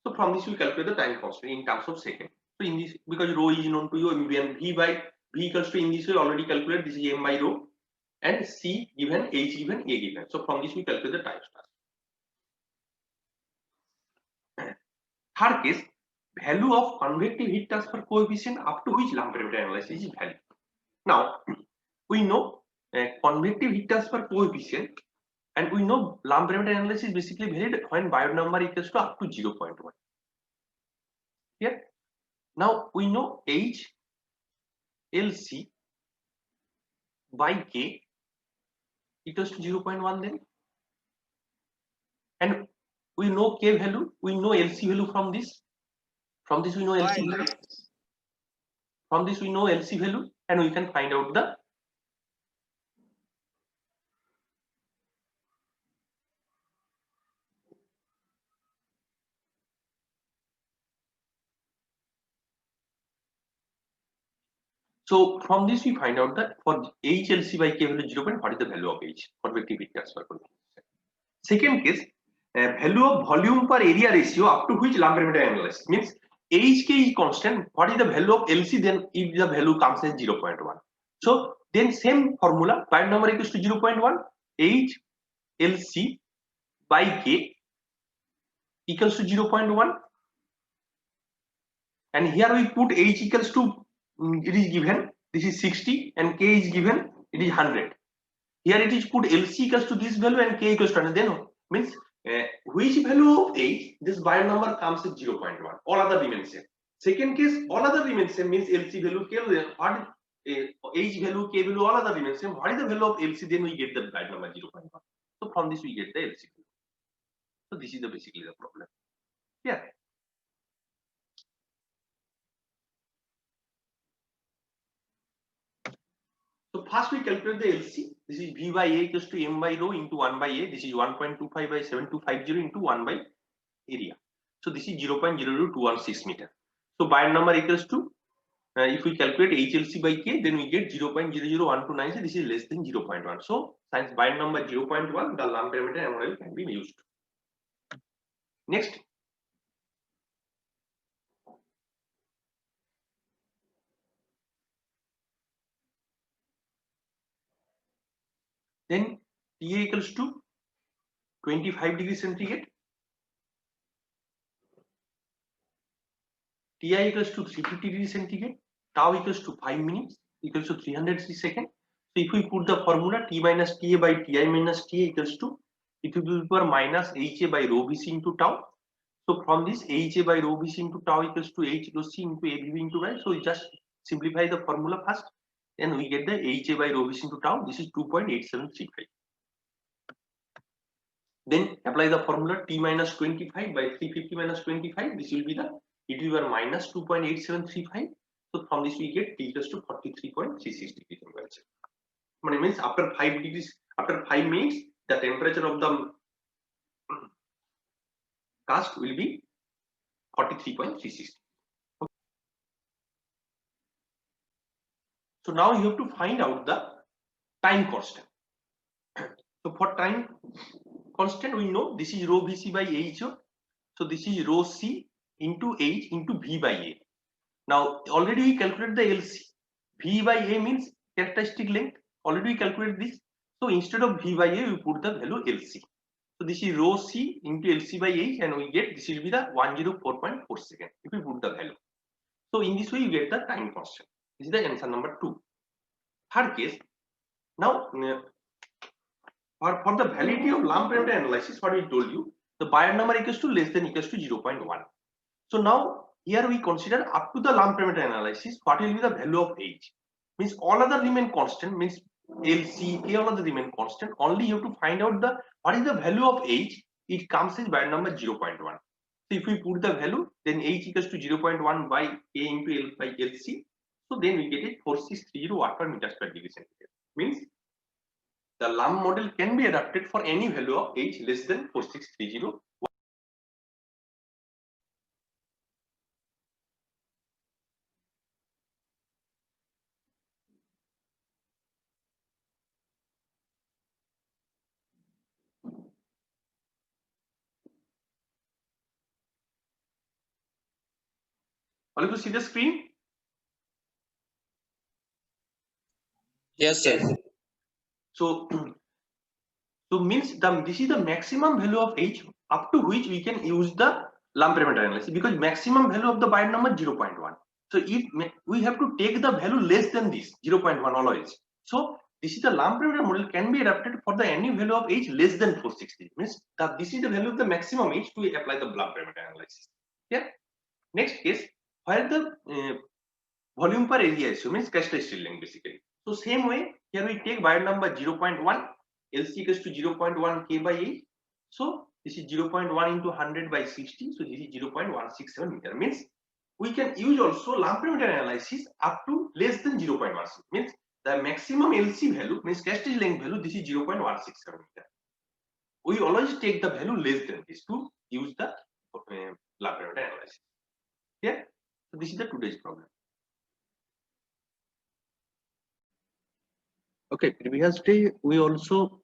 So from this we calculate the time constant in terms of second. So in this, because rho is known to you, when v equals to, in this way already calculate, this is m by rho, and c given, h given, a given. So from this we calculate the time star. Third case, value of convective heat transfer coefficient up to which Lamb parameter analysis is valid. Now we know convective heat transfer coefficient, and we know Lamb parameter analysis is basically valid when Biot number equals to up to 0.1. Here, now we know H LC by K equals to 0.1 then, and we know K value, we know LC value from this. From this we know LC value. From this we know LC value, and we can find out the so from this we find out that for HLC by K value 0. What is the value of H convective heat transfer coefficient? Second case, value of volume per area ratio up to which Lamb parameter analysis, means HK is constant. What is the value of LC then if the value comes as 0.1? So then same formula, Biot number equals to 0.1, H LC by K equals to 0.1, and here we put H equals to, it is given, this is 60, and K is given, it is 100. Here it is put LC equals to this value and K equals to 100. Then means which value of H, this Biot number comes as 0.1. All other remain same. Second case, all other remain same, means LC value, K value, what H value, K value, all other remain same. What is the value of LC? Then we get the Biot number 0.1. So from this we get the LC value. So this is basically the problem. Yeah. So first we calculate the LC. This is V by A equals to M by rho into 1 by A. This is 1.25 by 7250 into 1 by area. So this is 0.00216 meter. So Biot number equals to, if we calculate HLC by K, then we get 0.00129. So this is less than 0.1. So since Biot number 0.1, the Lamb parameter model can be used. Next. Then TA equals to 25 degrees centigrade. Ti equals to 350 degrees centigrade. Tau equals to 5 minutes equals to 360 seconds. So if we put the formula T minus Ta by Ti minus Ta equals to, it will be power minus Ha by rho Vc into tau. So from this Ha by rho Vc into tau equals to H rho C into ABV into Y. So we just simplify the formula first. Then we get the Ha by rho Vc into tau. This is 2.8735. Then apply the formula T minus 25 by 350 minus 25. This will be the, it will be minus 2.8735. So from this we get T equals to 43.36 degrees temperature. It means after 5 degrees, after 5 minutes, the temperature of the cast will be 43.36. Okay. So now you have to find out the time constant. So for time constant, we know this is rho Vc by HO. So this is rho C into H into V by A. Now already we calculated the LC. V by A means characteristic length. Already we calculated this. So instead of V by A, we put the value LC. So this is rho C into LC by H, and we get, this will be the 104.4 seconds if we put the value. So in this way you get the time constant. This is the answer number 2. Third case. Now for the validity of Lamb parameter analysis, what we told you, the Biot number equals to less than equals to 0.1. So now here we consider up to the Lamb parameter analysis, what will be the value of H? Means all other remain constant, means LC, K, all other remain constant. Only you have to find out the, what is the value of H. It comes as Biot number 0.1. So if we put the value, then H equals to 0.1 by K into L by LC. So then we get it 4630 watt per meter square degree centigrade. Means the Lamb model can be adapted for any value of H less than 4630. All of you see the screen? Yes, sir. So, so means this is the maximum value of H up to which we can use the lump parameter analysis, because maximum value of the Biot number 0.1. So if we have to take the value less than this 0.1 always. So this is the lump parameter model can be adapted for the any value of H less than 460. Means that this is the value of the maximum H to apply the lump parameter analysis. Yeah. Next case, where the volume per area issue means characteristic length basically. So same way here we take Biot number 0.1, LC equals to 0.1 K by 8. So this is 0.1 into 100 by 60. So this is 0.167 meter. Means we can use also lump parameter analysis up to less than 0.1. Means the maximum LC value means characteristic length value, this is 0.167 meter. We always take the value less than this to use the lump parameter analysis. Yeah. So this is the today's problem. Okay, previous day we also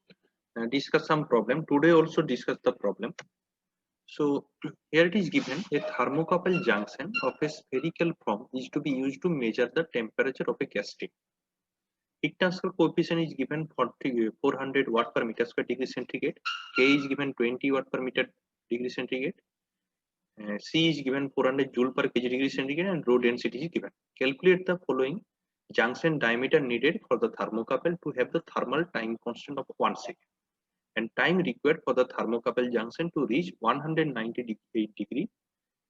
discussed some problem. Today also discuss the problem. So here it is given a thermocouple junction of a spherical form is to be used to measure the temperature of a gas stream. Heat transfer coefficient is given 400 watt per meter square degree centigrade. K is given 20 watt per meter degree centigrade. C is given 400 joule per kg degree centigrade, and rho density is given. Calculate the following junction diameter needed for the thermocouple to have the thermal time constant of 1 second, and time required for the thermocouple junction to reach 198 degree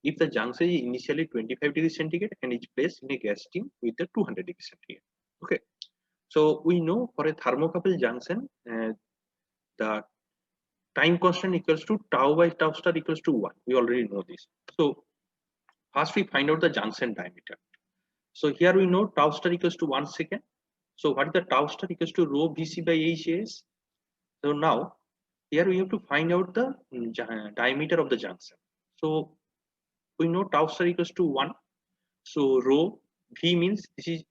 if the junction is initially 25 degrees centigrade and is placed in a gas stream with the 200 degrees centigrade. Okay, so we know for a thermocouple junction the time constant equals to tau by tau star equals to 1. We already know this. So first we find out the junction diameter. So here we know tau star equals to 1 second. So what is the tau star equals to rho Vc by HAS? So now here we have to find out the diameter of the junction. So we know tau star equals to 1. So rho V means this is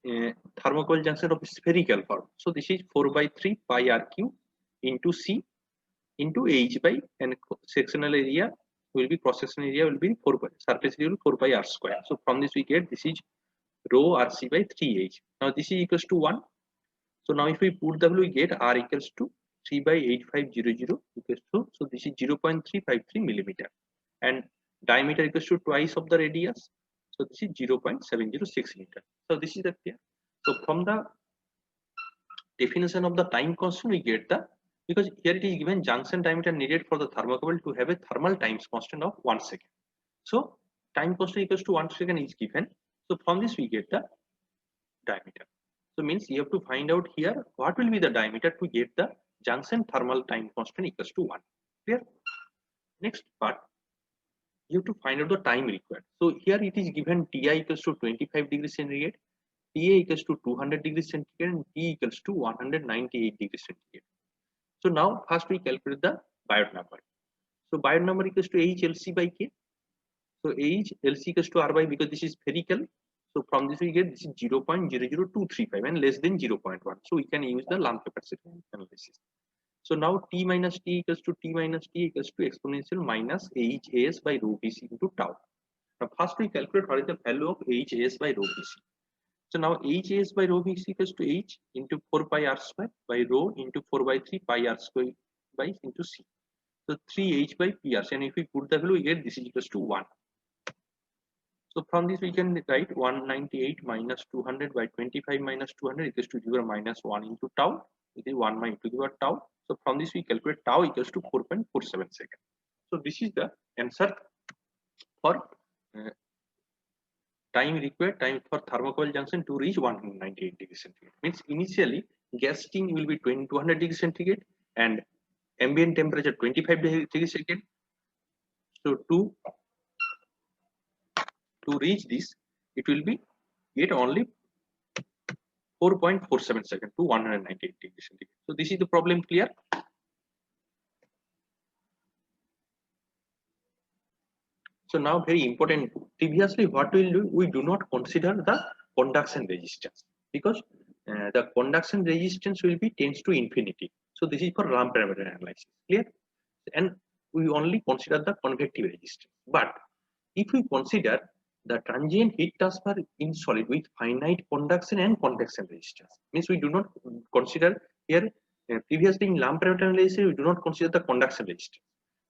thermocouple junction of spherical form. So this is 4 by 3 pi r cube into C into H by, and sectional area will be, cross sectional area will be 4 by, surface area will be 4 pi r square. So from this we get this is rho RC by 3H. Now this is equals to 1. So now if we put the value, we get R equals to 3 by 8500 equals to, so this is 0.353 millimeter, and diameter equals to twice of the radius. So this is 0.706 meter. So this is the clear. So from the definition of the time constant we get the, because here it is given junction diameter needed for the thermocouple to have a thermal times constant of 1 second. So time constant equals to 1 second is given. So from this we get the diameter. So means you have to find out here what will be the diameter to get the junction thermal time constant equals to 1. Clear? Next part, you have to find out the time required. So here it is given Ti equals to 25 degrees centigrade, Ta equals to 200 degrees centigrade, and T equals to 198 degrees centigrade. So now first we calculate the Biot number. So Biot number equals to H LC by K. So H LC equals to R by, because this is spherical. So from this we get this is 0.00235 and less than 0.1. So we can use the lump capacity analysis. So now T minus T equals to T minus T equals to exponential minus HAS by rho Vc into tau. Now first we calculate what is the value of HAS by rho Vc. So now HAS by rho Vc equals to H into 4 pi r square by rho into 4 by 3 pi r square by into C. So 3H by PR, and if we put the value we get this is equals to 1. So from this we can write 198 minus 200 by 25 minus 200 equals to 0 minus 1 into tau. It is 1 into the power tau. So from this we calculate tau equals to 4.47 seconds. So this is the answer for time required, time for thermocouple junction to reach 198 degrees centigrade. Means initially gas steam will be 200 degrees centigrade and ambient temperature 25 degrees centigrade. So to reach this, it will be get only 4.47 seconds to 198 degrees centigrade. So this is the problem. Clear? So now very important. Previously, what we'll do, we do not consider the conduction resistance, because the conduction resistance will be tends to infinity. So this is for lump parameter analysis. Clear? And we only consider the convective resistance. But if we consider the transient heat transfer in solid with finite conduction and convection resistance. Means we do not consider here, previously in lamp parameter analysis, we do not consider the conduction resistance.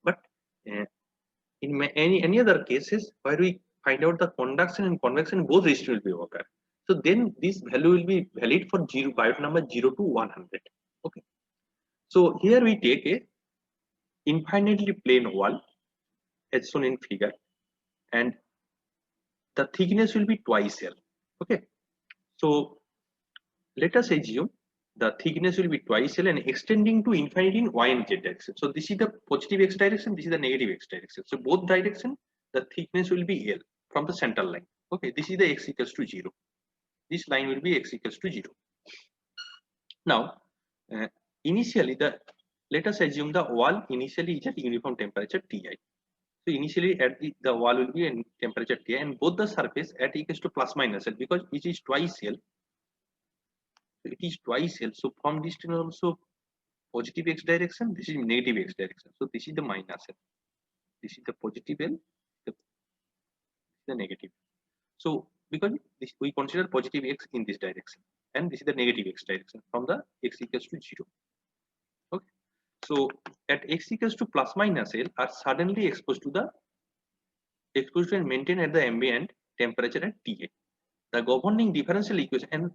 But in any other cases where we find out the conduction and convection, both resistance will be occur. So then this value will be valid for Biot number 0 to 100. Okay. So here we take a infinitely plane wall as shown in figure, and the thickness will be twice L. Okay. So let us assume the thickness will be twice L and extending to infinity in y and z direction. So this is the positive x direction, this is the negative x direction. So both direction, the thickness will be L from the central line. Okay, this is the x equals to 0. This line will be x equals to 0. Now, initially let us assume the wall initially is at uniform temperature Ti. So initially at the wall will be in temperature Ti, and both the surface at equals to plus minus L, because it is twice L. So it is twice L. So from this to also positive x direction, this is negative x direction. So this is the minus L. This is the positive L, the negative. So because this, we consider positive x in this direction, and this is the negative x direction from the x equals to 0. Okay. So at x equals to plus minus L are suddenly exposed and maintained at the ambient temperature at Ta. The governing differential equation, and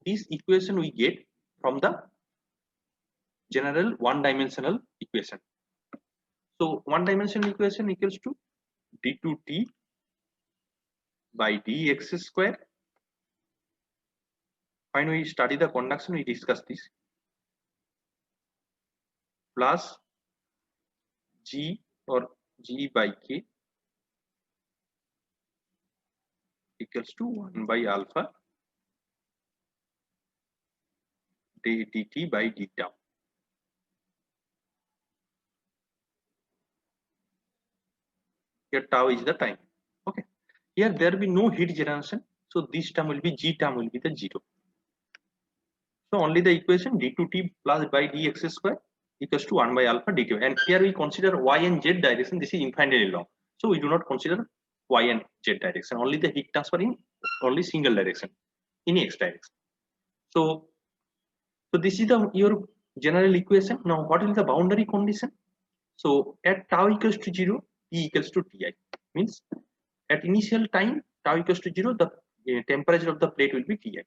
this equation we get from the general one-dimensional equation. So one-dimensional equation equals to d2t by dx square. When we study the conduction, we discuss this, plus g or g by k equals to 1 by alpha dt by d tau. Here tau is the time. Okay. Here there will be no heat generation, so this term will be g term will be the 0. So only the equation d2t plus by dx square equals to 1 by alpha dt. And here we consider y and z direction. This is infinitely long, so we do not consider y and z direction. Only the heat transfer in only single direction, in x direction. So this is your general equation. Now what is the boundary condition? So at tau equals to 0, T equals to Ti. Means at initial time tau equals to 0, the temperature of the plate will be Ti.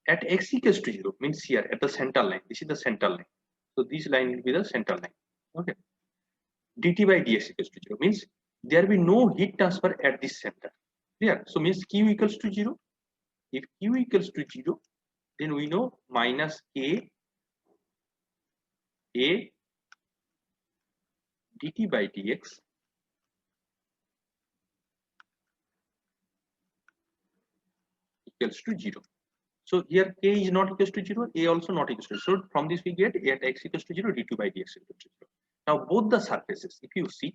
At x equals to 0 means here at the central line, this is the central line. So this line will be the central line. Okay. dt by dx equals to 0 means there will be no heat transfer at this center. Clear? So means q equals to 0. If q equals to 0, then we know minus a dt by dx equals to 0. So here k is not equals to 0, a also not equals to 0. So from this we get a at x equals to 0, d2 by dx equals to 0. Now both the surfaces, if you see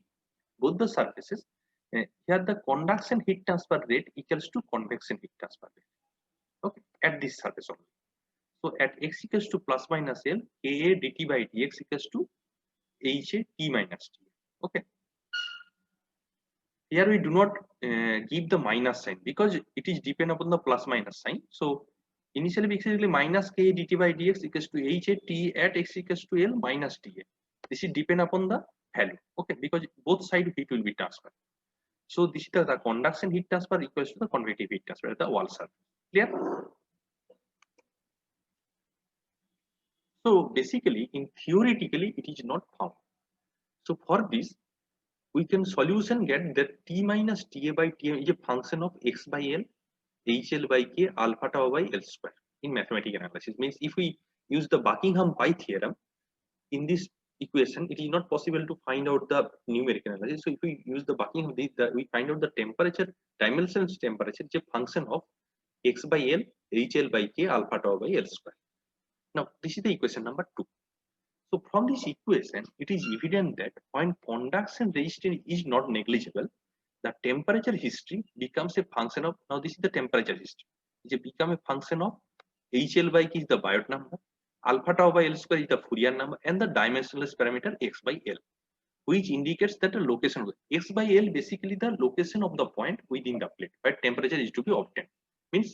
both the surfaces, here the conduction heat transfer rate equals to convection heat transfer rate. Okay, at this surface only. So at x equals to plus minus L, Ka dt by dx equals to Ha T minus T. Okay. Here we do not give the minus sign because it is depend upon the plus minus sign. So initially basically minus K dt by dx equals to Ha T at x equals to L minus Ta. This is depend upon the value. Okay, because both side heat will be transferred. So this is the conduction heat transfer equals to the convective heat transfer at the wall surface. Clear? So basically, in theoretically, it is not found. So for this, we can solution get that T minus Ta by Tm is a function of x by L, HL by K, alpha tau by L square in mathematical analysis. Means if we use the Buckingham pi theorem in this equation, it is not possible to find out the numerical analysis. So if we use the Buckingham, we find out the temperature, dimensional temperature is a function of x by L, HL by K, alpha tau by L square. Now this is the equation number 2. So from this equation, it is evident that when conduction resistance is not negligible, the temperature history becomes a function of, now this is the temperature history, it become a function of HL by K is the Biot number, alpha tau by L square is the Fourier number, and the dimensionless parameter x by L. which indicates that the location x by L basically the location of the point within the plate where temperature is to be obtained. Means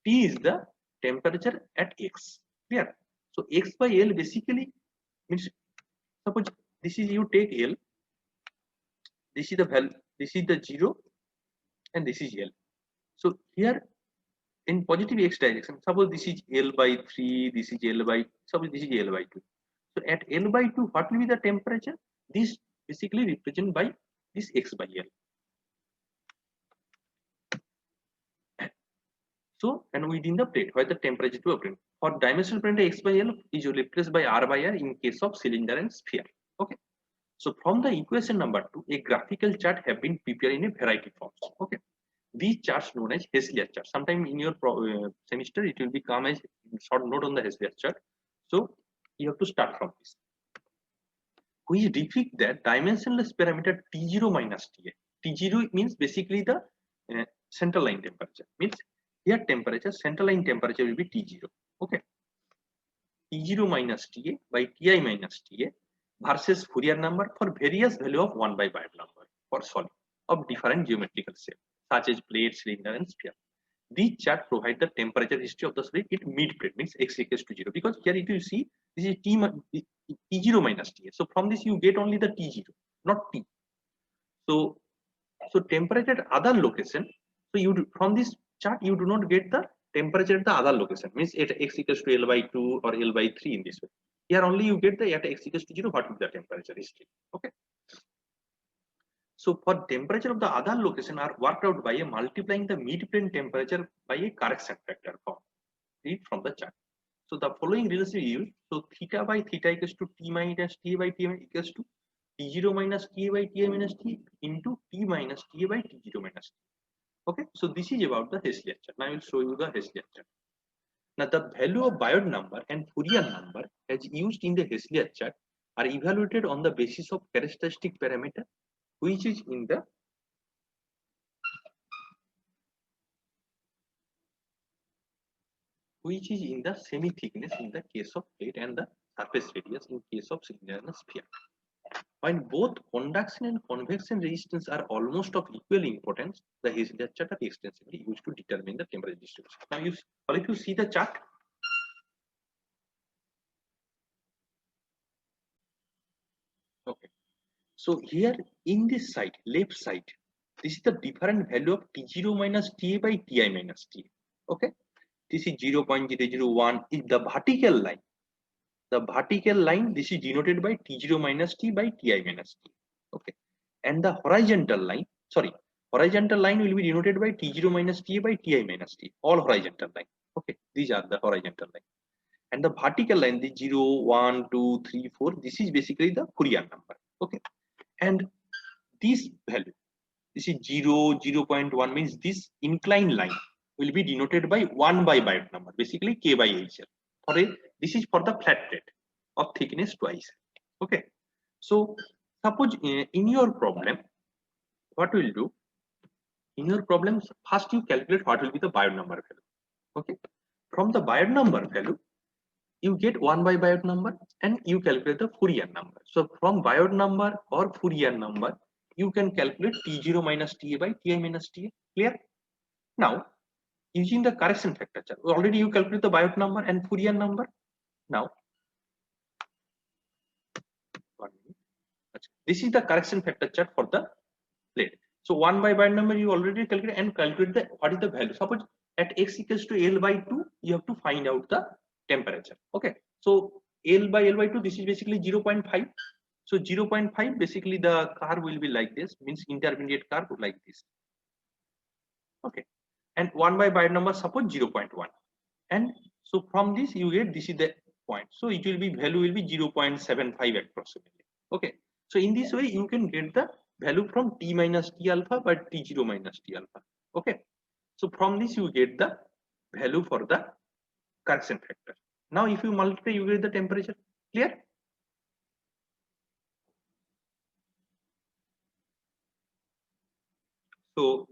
T is the temperature at x. Clear? So x by L basically means, suppose this is, you take L, this is the value, this is the 0, and this is L. So here in positive x direction, suppose this is L by 3, this is L by, suppose this is L by 2. So at L by 2, what will be the temperature? This basically represented by this x by L. So, and within the plate where the temperature to obtain. For dimensional plate, x by L is replaced by r by r in case of cylinder and sphere. Okay. So from the equation number 2, a graphical chart have been prepared in a variety forms. Okay. These charts known as Heisler chart. Sometime in your semester it will become as short note on the Heisler chart. So you have to start from this. We depict that dimensionless parameter T0 minus TA. T0 means basically the central line temperature. Means here temperature, central line temperature will be T0. Okay. T0 minus TA by Ti minus TA versus Fourier number for various value of 1 by Biot number for solid of different geometrical shape such as plate, cylinder, and sphere. These chart provide the temperature history of the solid at mid plate, means x equals to 0. Because here if you see, this is T0 minus TA. So from this you get only the T0, not T. So temperature at other location. So you do, from this chart you do not get the temperature at the other location. Means at x equals to L by 2 or L by 3 in this way. Here only you get the at x equals to 0 what is the temperature history. Okay. So for temperature of the other location are worked out by a multiplying the mid-plane temperature by a correction factor form. Read from the chart. So the following relationship is used. So theta by theta equals to T minus T by T equals to T0 minus T by T minus T into T minus T by T0 minus T. Okay. So this is about the Heisler chart. Now I will show you the Heisler chart. Now the value of Biot number and Fourier number as used in the Heisler chart are evaluated on the basis of characteristic parameter which is in the semi thickness in the case of plate and the surface radius in case of cylinder and sphere. While both conduction and convection resistance are almost of equal importance, the Heisler chart are extensively used to determine the temperature distribution. Now, if you see the chart, okay. So here in this side, left side, this is the different value of T0 minus Ta by Ti minus Ta. Okay, this is 0.001 is the vertical line. The vertical line, this is denoted by T0 minus T by Ti minus T. Okay, and the horizontal line, horizontal line will be denoted by T0 minus T by Ti minus T. All horizontal line. Okay, these are the horizontal line. And the vertical line, the 0, 1, 2, 3, 4, this is basically the Fourier number. Okay. And this value, this is 0, 0.1 means this inclined line will be denoted by 1 by Biot number, basically K by HL. This is for the flat plate of thickness twice. Okay. So suppose in your problem, what will do? In your problems, first you calculate what will be the Biot number value. Okay. From the Biot number value, you get 1 by Biot number and you calculate the Fourier number. So from Biot number or Fourier number, you can calculate T0 minus Ta by Ti minus Ta. Clear? Now, using the correction factor chart, already you calculate the Biot number and Fourier number. Now, this is the correction factor chart for the plate. So 1 by Biot number you already calculate and calculate the what is the value. Suppose at x equals to L by 2, you have to find out the temperature. Okay. So L by 2, this is basically 0.5. So 0.5, basically the curve will be like this, means intermediate curve like this. Okay. And 1 by Biot number, suppose 0.1. And so from this you get, this is the point. So it will be, value will be 0.75 approximately. Okay. So in this way you can get the value from T minus T alpha by T0 minus T alpha. Okay. So from this you get the value for the correction factor. Now if you multiply, you get the temperature. Clear? So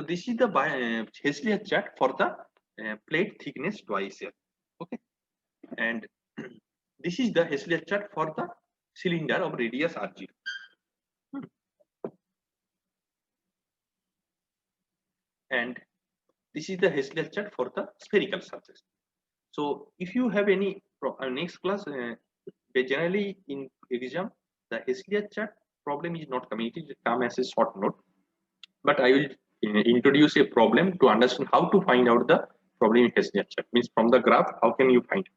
this is the Heisler chart for the plate thickness twice here. Okay. And this is the Heisler chart for the cylinder of radius r0. And this is the Heisler chart for the spherical surface. So if you have any next class, generally in exam, the Heisler chart problem is not coming. It come as a short note, but I will introduce a problem to understand how to find out the problem in Heisler chart. Means from the graph, how can you find?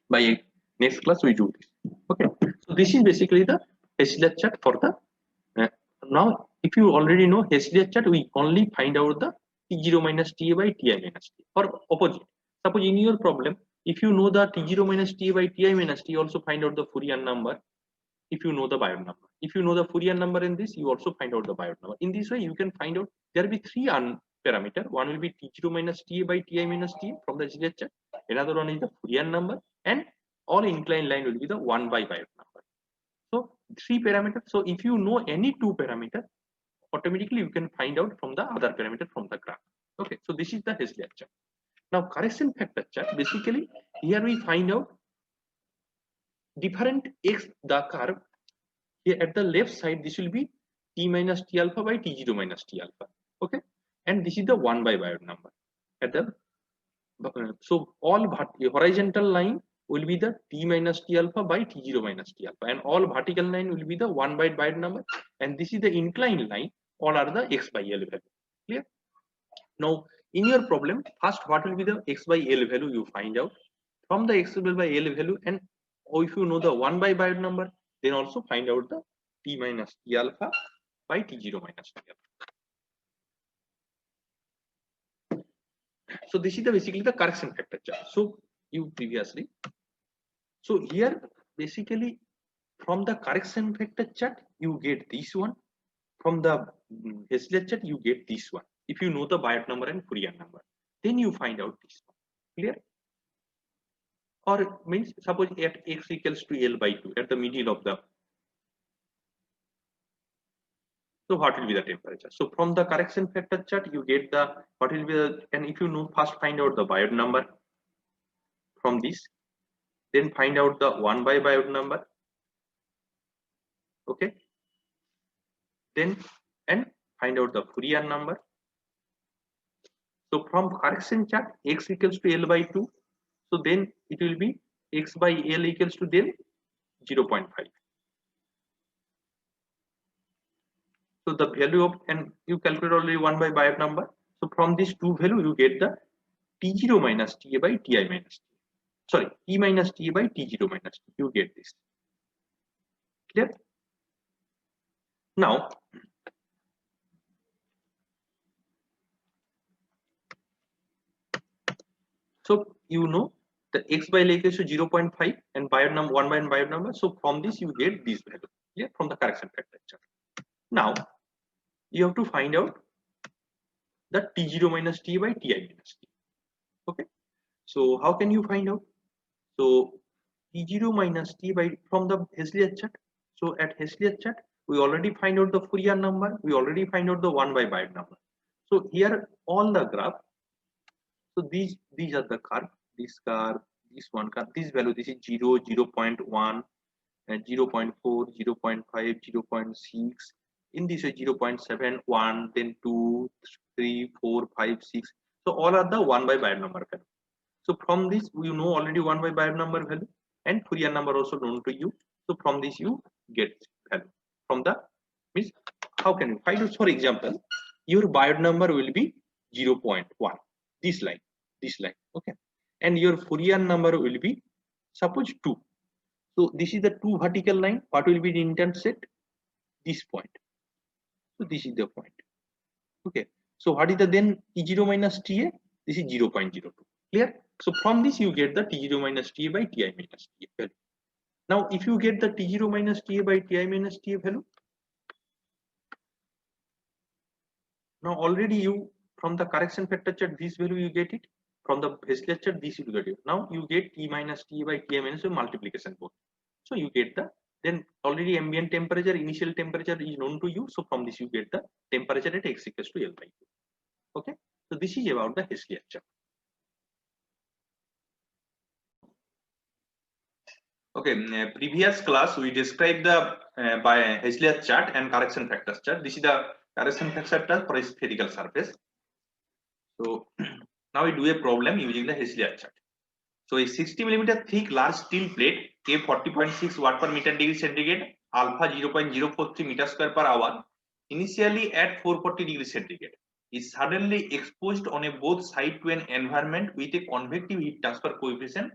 By next class we do this. Okay, so this is basically the Heisler chart for the now if you already know Heisler chart, we only find out the T0 minus Ta by Ti minus T, or opposite. Suppose in your problem, if you know the T0 minus Ta by Ti minus T, also find out the Fourier number if you know the Biot number. If you know the Fourier number in this, you also find out the Biot number. In this way, you can find out there will be three parameter. One will be T0 minus Ta by Ti minus T from the Heisler chart. Another one is the Fourier number, and all inclined line will be the 1 by Biot number. So three parameters. So if you know any two parameter, automatically you can find out from the other parameter from the graph. Okay, so this is the Heisler chart. Now correction factor chart, basically here we find out different x, the curve here at the left side, this will be T minus T alpha by T0 minus T alpha. Okay, and this is the 1 by Biot number at the so all horizontal line will be the T minus T alpha by T0 minus T alpha, and all vertical line will be the 1 by Biot number, and this is the inclined line, all are the x by L value. Clear? Now in your problem, first what will be the x by L value, you find out from the x by L value, and if you know the 1 by Biot number, then also find out the T minus T alpha by T0 minus T alpha. So this is the basically the correction factor chart. So you previously, so here basically from the correction factor chart you get this one, from the Heisler chart you get this one. If you know the Biot number and Fourier number, then you find out this one. Clear? Or means suppose at x equals to L by 2 at the middle of the, so what will be the temperature? So from the correction factor chart you get the what will be the, and if you know, first find out the Biot number from this, then find out the 1 by Biot number. Okay, then and find out the Fourier number. So from correction chart x equals to L by 2, so then it will be x by L equals to then 0.5. So the value of, and you calculate already 1 by Biot number. So from these two value you get the T0 minus Ta by Ti minus T. Sorry, T minus Ta by T0 minus T. You get this. Clear? Now so you know the x by L equals to 0.5 and Biot number 1 by Biot number. So from this you get this value. Yeah, from the correction factor chart. Now you have to find out the T0 minus T by Ti minus T. Okay, so how can you find out? So T0 minus T by from the Heisler chart. So at Heisler chart we already find out the Fourier number, we already find out the 1 by Biot number. So here all the graph, so these are the curve, this curve, this one curve, this value, this is 0, 0.1, 0.4, 0.5, 0.6, in this way 0.7, 1, then 2, 3, 4, 5, 6. So all are the 1 by Biot number value. So from this you know already 1 by Biot number value and Fourier number also known to you. So from this you get value. From the means how can you find out? For example, your Biot number will be 0.1, this line, okay, and your Fourier number will be suppose 2. So this is the 2 vertical line. What will be the intercept? This point. So this is the point. Okay. So what is the then T0 minus Ta? This is 0.02. Clear? So from this you get the T0 minus Ta by Ti minus Ta value. Now if you get the T0 minus Ta by Ti minus Ta value, now already you from the correction factor chart this value you get it, from the Heisler chart this you get it. Now you get T minus Ta by Ti minus multiplication both. So you get the, then already ambient temperature, initial temperature is known to you. So from this you get the temperature at x equals to L by 2. Okay. So this is about the Heisler chart. Okay, previous class we described the by Heisler chart and correction factors chart. This is the correction factor chart for a spherical surface. So now we do a problem using the Heisler chart. So a 60 mm thick large steel plate K 40.6 watt per meter degree centigrade, alpha 0.043 meter square per hour, initially at 440 degrees centigrade, is suddenly exposed on a both side to an environment with a convective heat transfer coefficient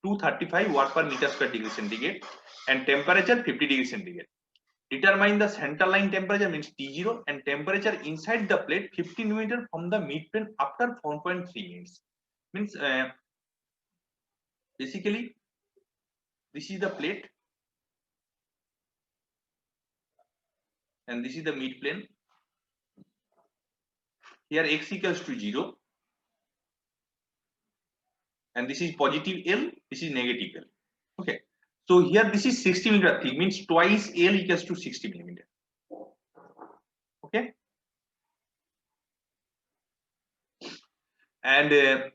235 watt per meter square degree centigrade and temperature 50 degrees centigrade. Determine the center line temperature means T0 and temperature inside the plate 15 mm from the midplane after 4.3 minutes. Means basically this is the plate and this is the midplane. Here x equals to 0 and this is positive L, this is negative L. Okay, so here this is 60 mm thick means twice L equals to 60 mm. Okay, and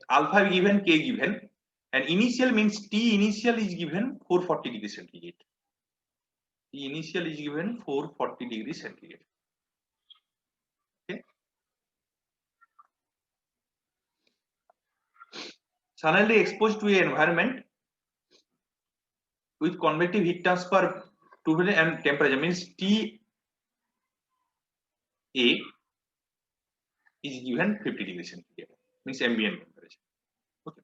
alpha given, K given, and initial means T initial is given 440 degrees centigrade. T initial is given 440 degrees centigrade. Okay, suddenly exposed to an environment with convective heat transfer to and temperature means T A is given 50 degrees centigrade means ambient temperature. Okay.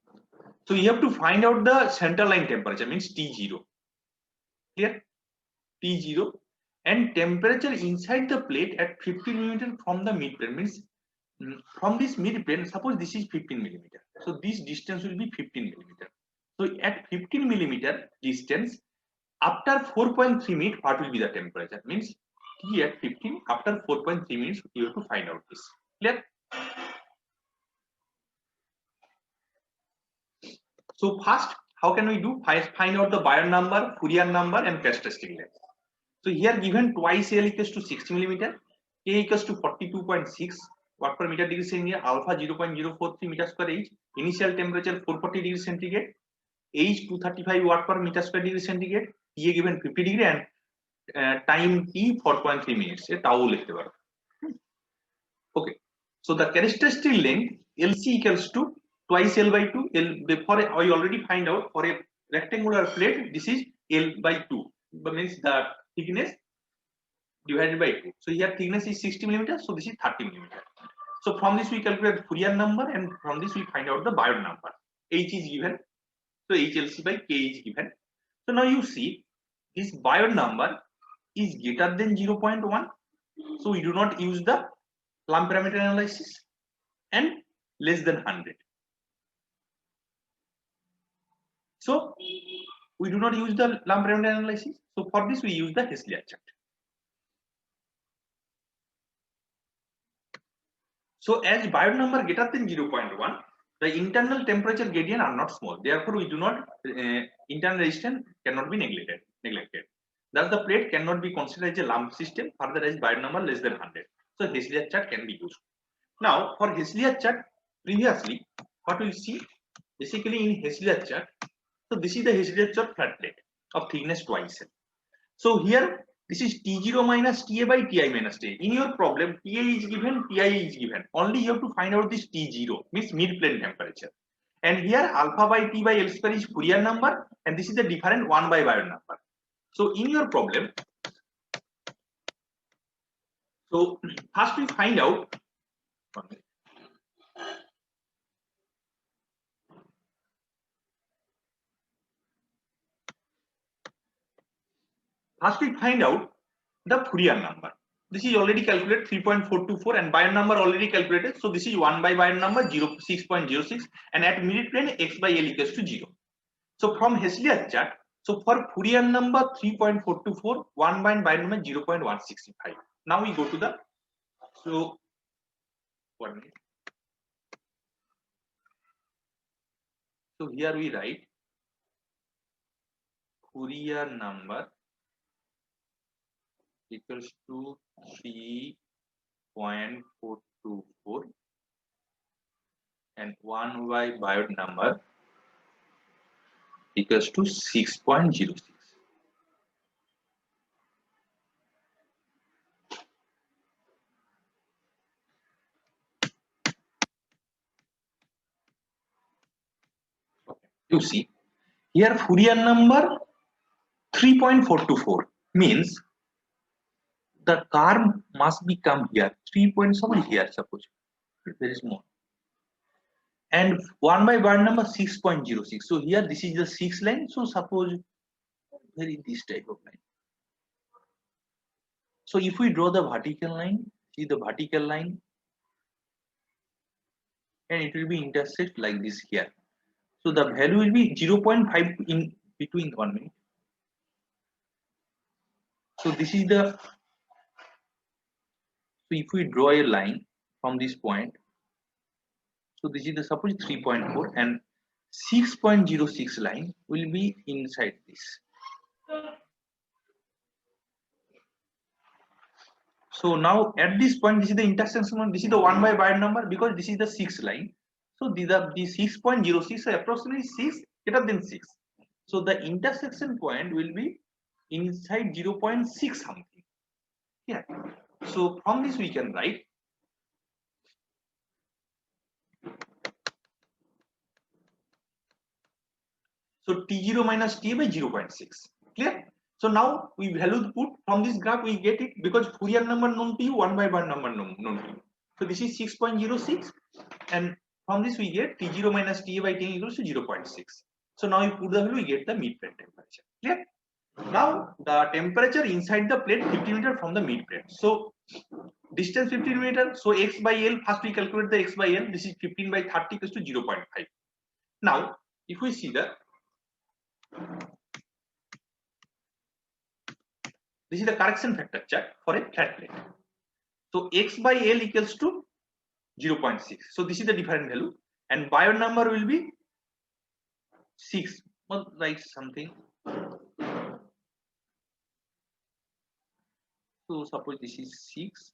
So you have to find out the center line temperature means T0. Clear? T0 and temperature inside the plate at 15 mm from the midplane means from this midplane, suppose this is 15 mm. So this distance will be 15 mm. So at 15 mm distance, after 4.3 minutes, what will be the temperature? Means T at 15 after 4.3 minutes, you have to find out this. Clear? So first, how can we do? Find out the Bayer number, Fourier number, and characteristic length. So here given twice L equals to 60 mm, K equals to 42.6 watt per meter degree centigrade, alpha 0.043 meter square H, initial temperature 440 degrees centigrade, H 235 watt per meter square degree centigrade, T given 50 degree and time T 4.3 minutes. Tau লিখতে পারো. Okay. So the characteristic length LC equals to twice L by 2. L before I already find out for a rectangular plate, this is L by 2. But means the thickness divided by 2. So here thickness is 60 mm, so this is 30 mm. So from this we calculate Fourier number and from this we find out the Bayer number. H is given, so HLC by K is given. So now you see this Bayer number is greater than 0.1. So we do not use the Lamb parameter analysis and less than 100. So we do not use the Lamb parameter analysis. So for this we use the Heisler chart. So as Bayer number greater than 0.1, the internal temperature gradient are not small. Therefore, we do not internal resistance cannot be neglected. Thus, the plate cannot be considered as a lump system. Further, as Bayer number less than 100. So Heisler chart can be used. Now, for Heisler chart, previously, what we see basically in Heisler chart. So this is the Heisler chart flat plate of thickness twice. So here this is T0 minus TA by Ti minus Ti. In your problem, Ta is given, Ti is given. Only you have to find out this T0 means mid plane temperature. And here alpha by T by L square is Fourier number, and this is the different 1 by Bayer number. So in your problem, so first we find out. First we find out the Fourier number. This is already calculated 3.424 and Bayer number already calculated. So this is 1 by Bayer number 6.06 and at mid plane x by L equals to 0. So from Heisler chart, so for Fourier number 3.424, 1 by Bayer number 0.165. Now we go to the, so 1 minute. So here we write Fourier number equals to 3.424 and 1 by Bayer number equals to 6.06. You see here Fourier number 3.424 means the curve must be come here 3 points over here, suppose there is more, and 1 by bar number 6.06. So here this is the 6 line. So suppose there is this type of line. So if we draw the vertical line, see the vertical line, and it will be intersect like this here. So the value will be 0.5 in between 1 minute. So this is the, so if we draw a line from this point, so this is the suppose 3.4 and 6.06 line will be inside this. So now at this point, this is the intersection one, this is the 1 by bar number because this is the 6 line. So these are the 6.06, so approximately 6 greater than 6. So the intersection point will be inside 0.6 something. Yeah. So from this we can write so T0 minus T by 0.6. Clear? So now we value put from this graph we get it because Fourier number known to you, 1 by bar number known to you. So this is 6.06 and from this we get T0 minus Ta by 10 equals to 0.6. So now you put the value, we get the mid plate temperature. Clear? Now the temperature inside the plate 50 meter from the mid plate. So distance 15 meter. So x by L, first we calculate the x by L. This is 15 by 30 equals to 0.5. Now if we see that this is the correction factor chart for a flat plate. So x by L equals to 0.6. So this is the different value and Bayer number will be 6. Well, like something. So suppose this is 6.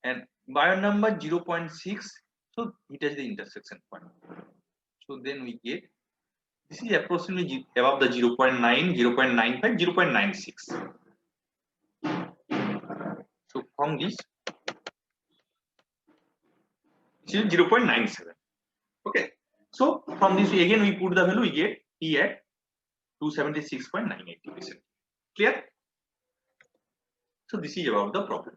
And Bayer number 0.6. So it is the intersection point. So then we get this is approximately above the 0.9, 0.95, 0.96. So from this is 0.97. Okay. So from this again we put the value, we get T at 276.980%. Clear? So this is about the problem.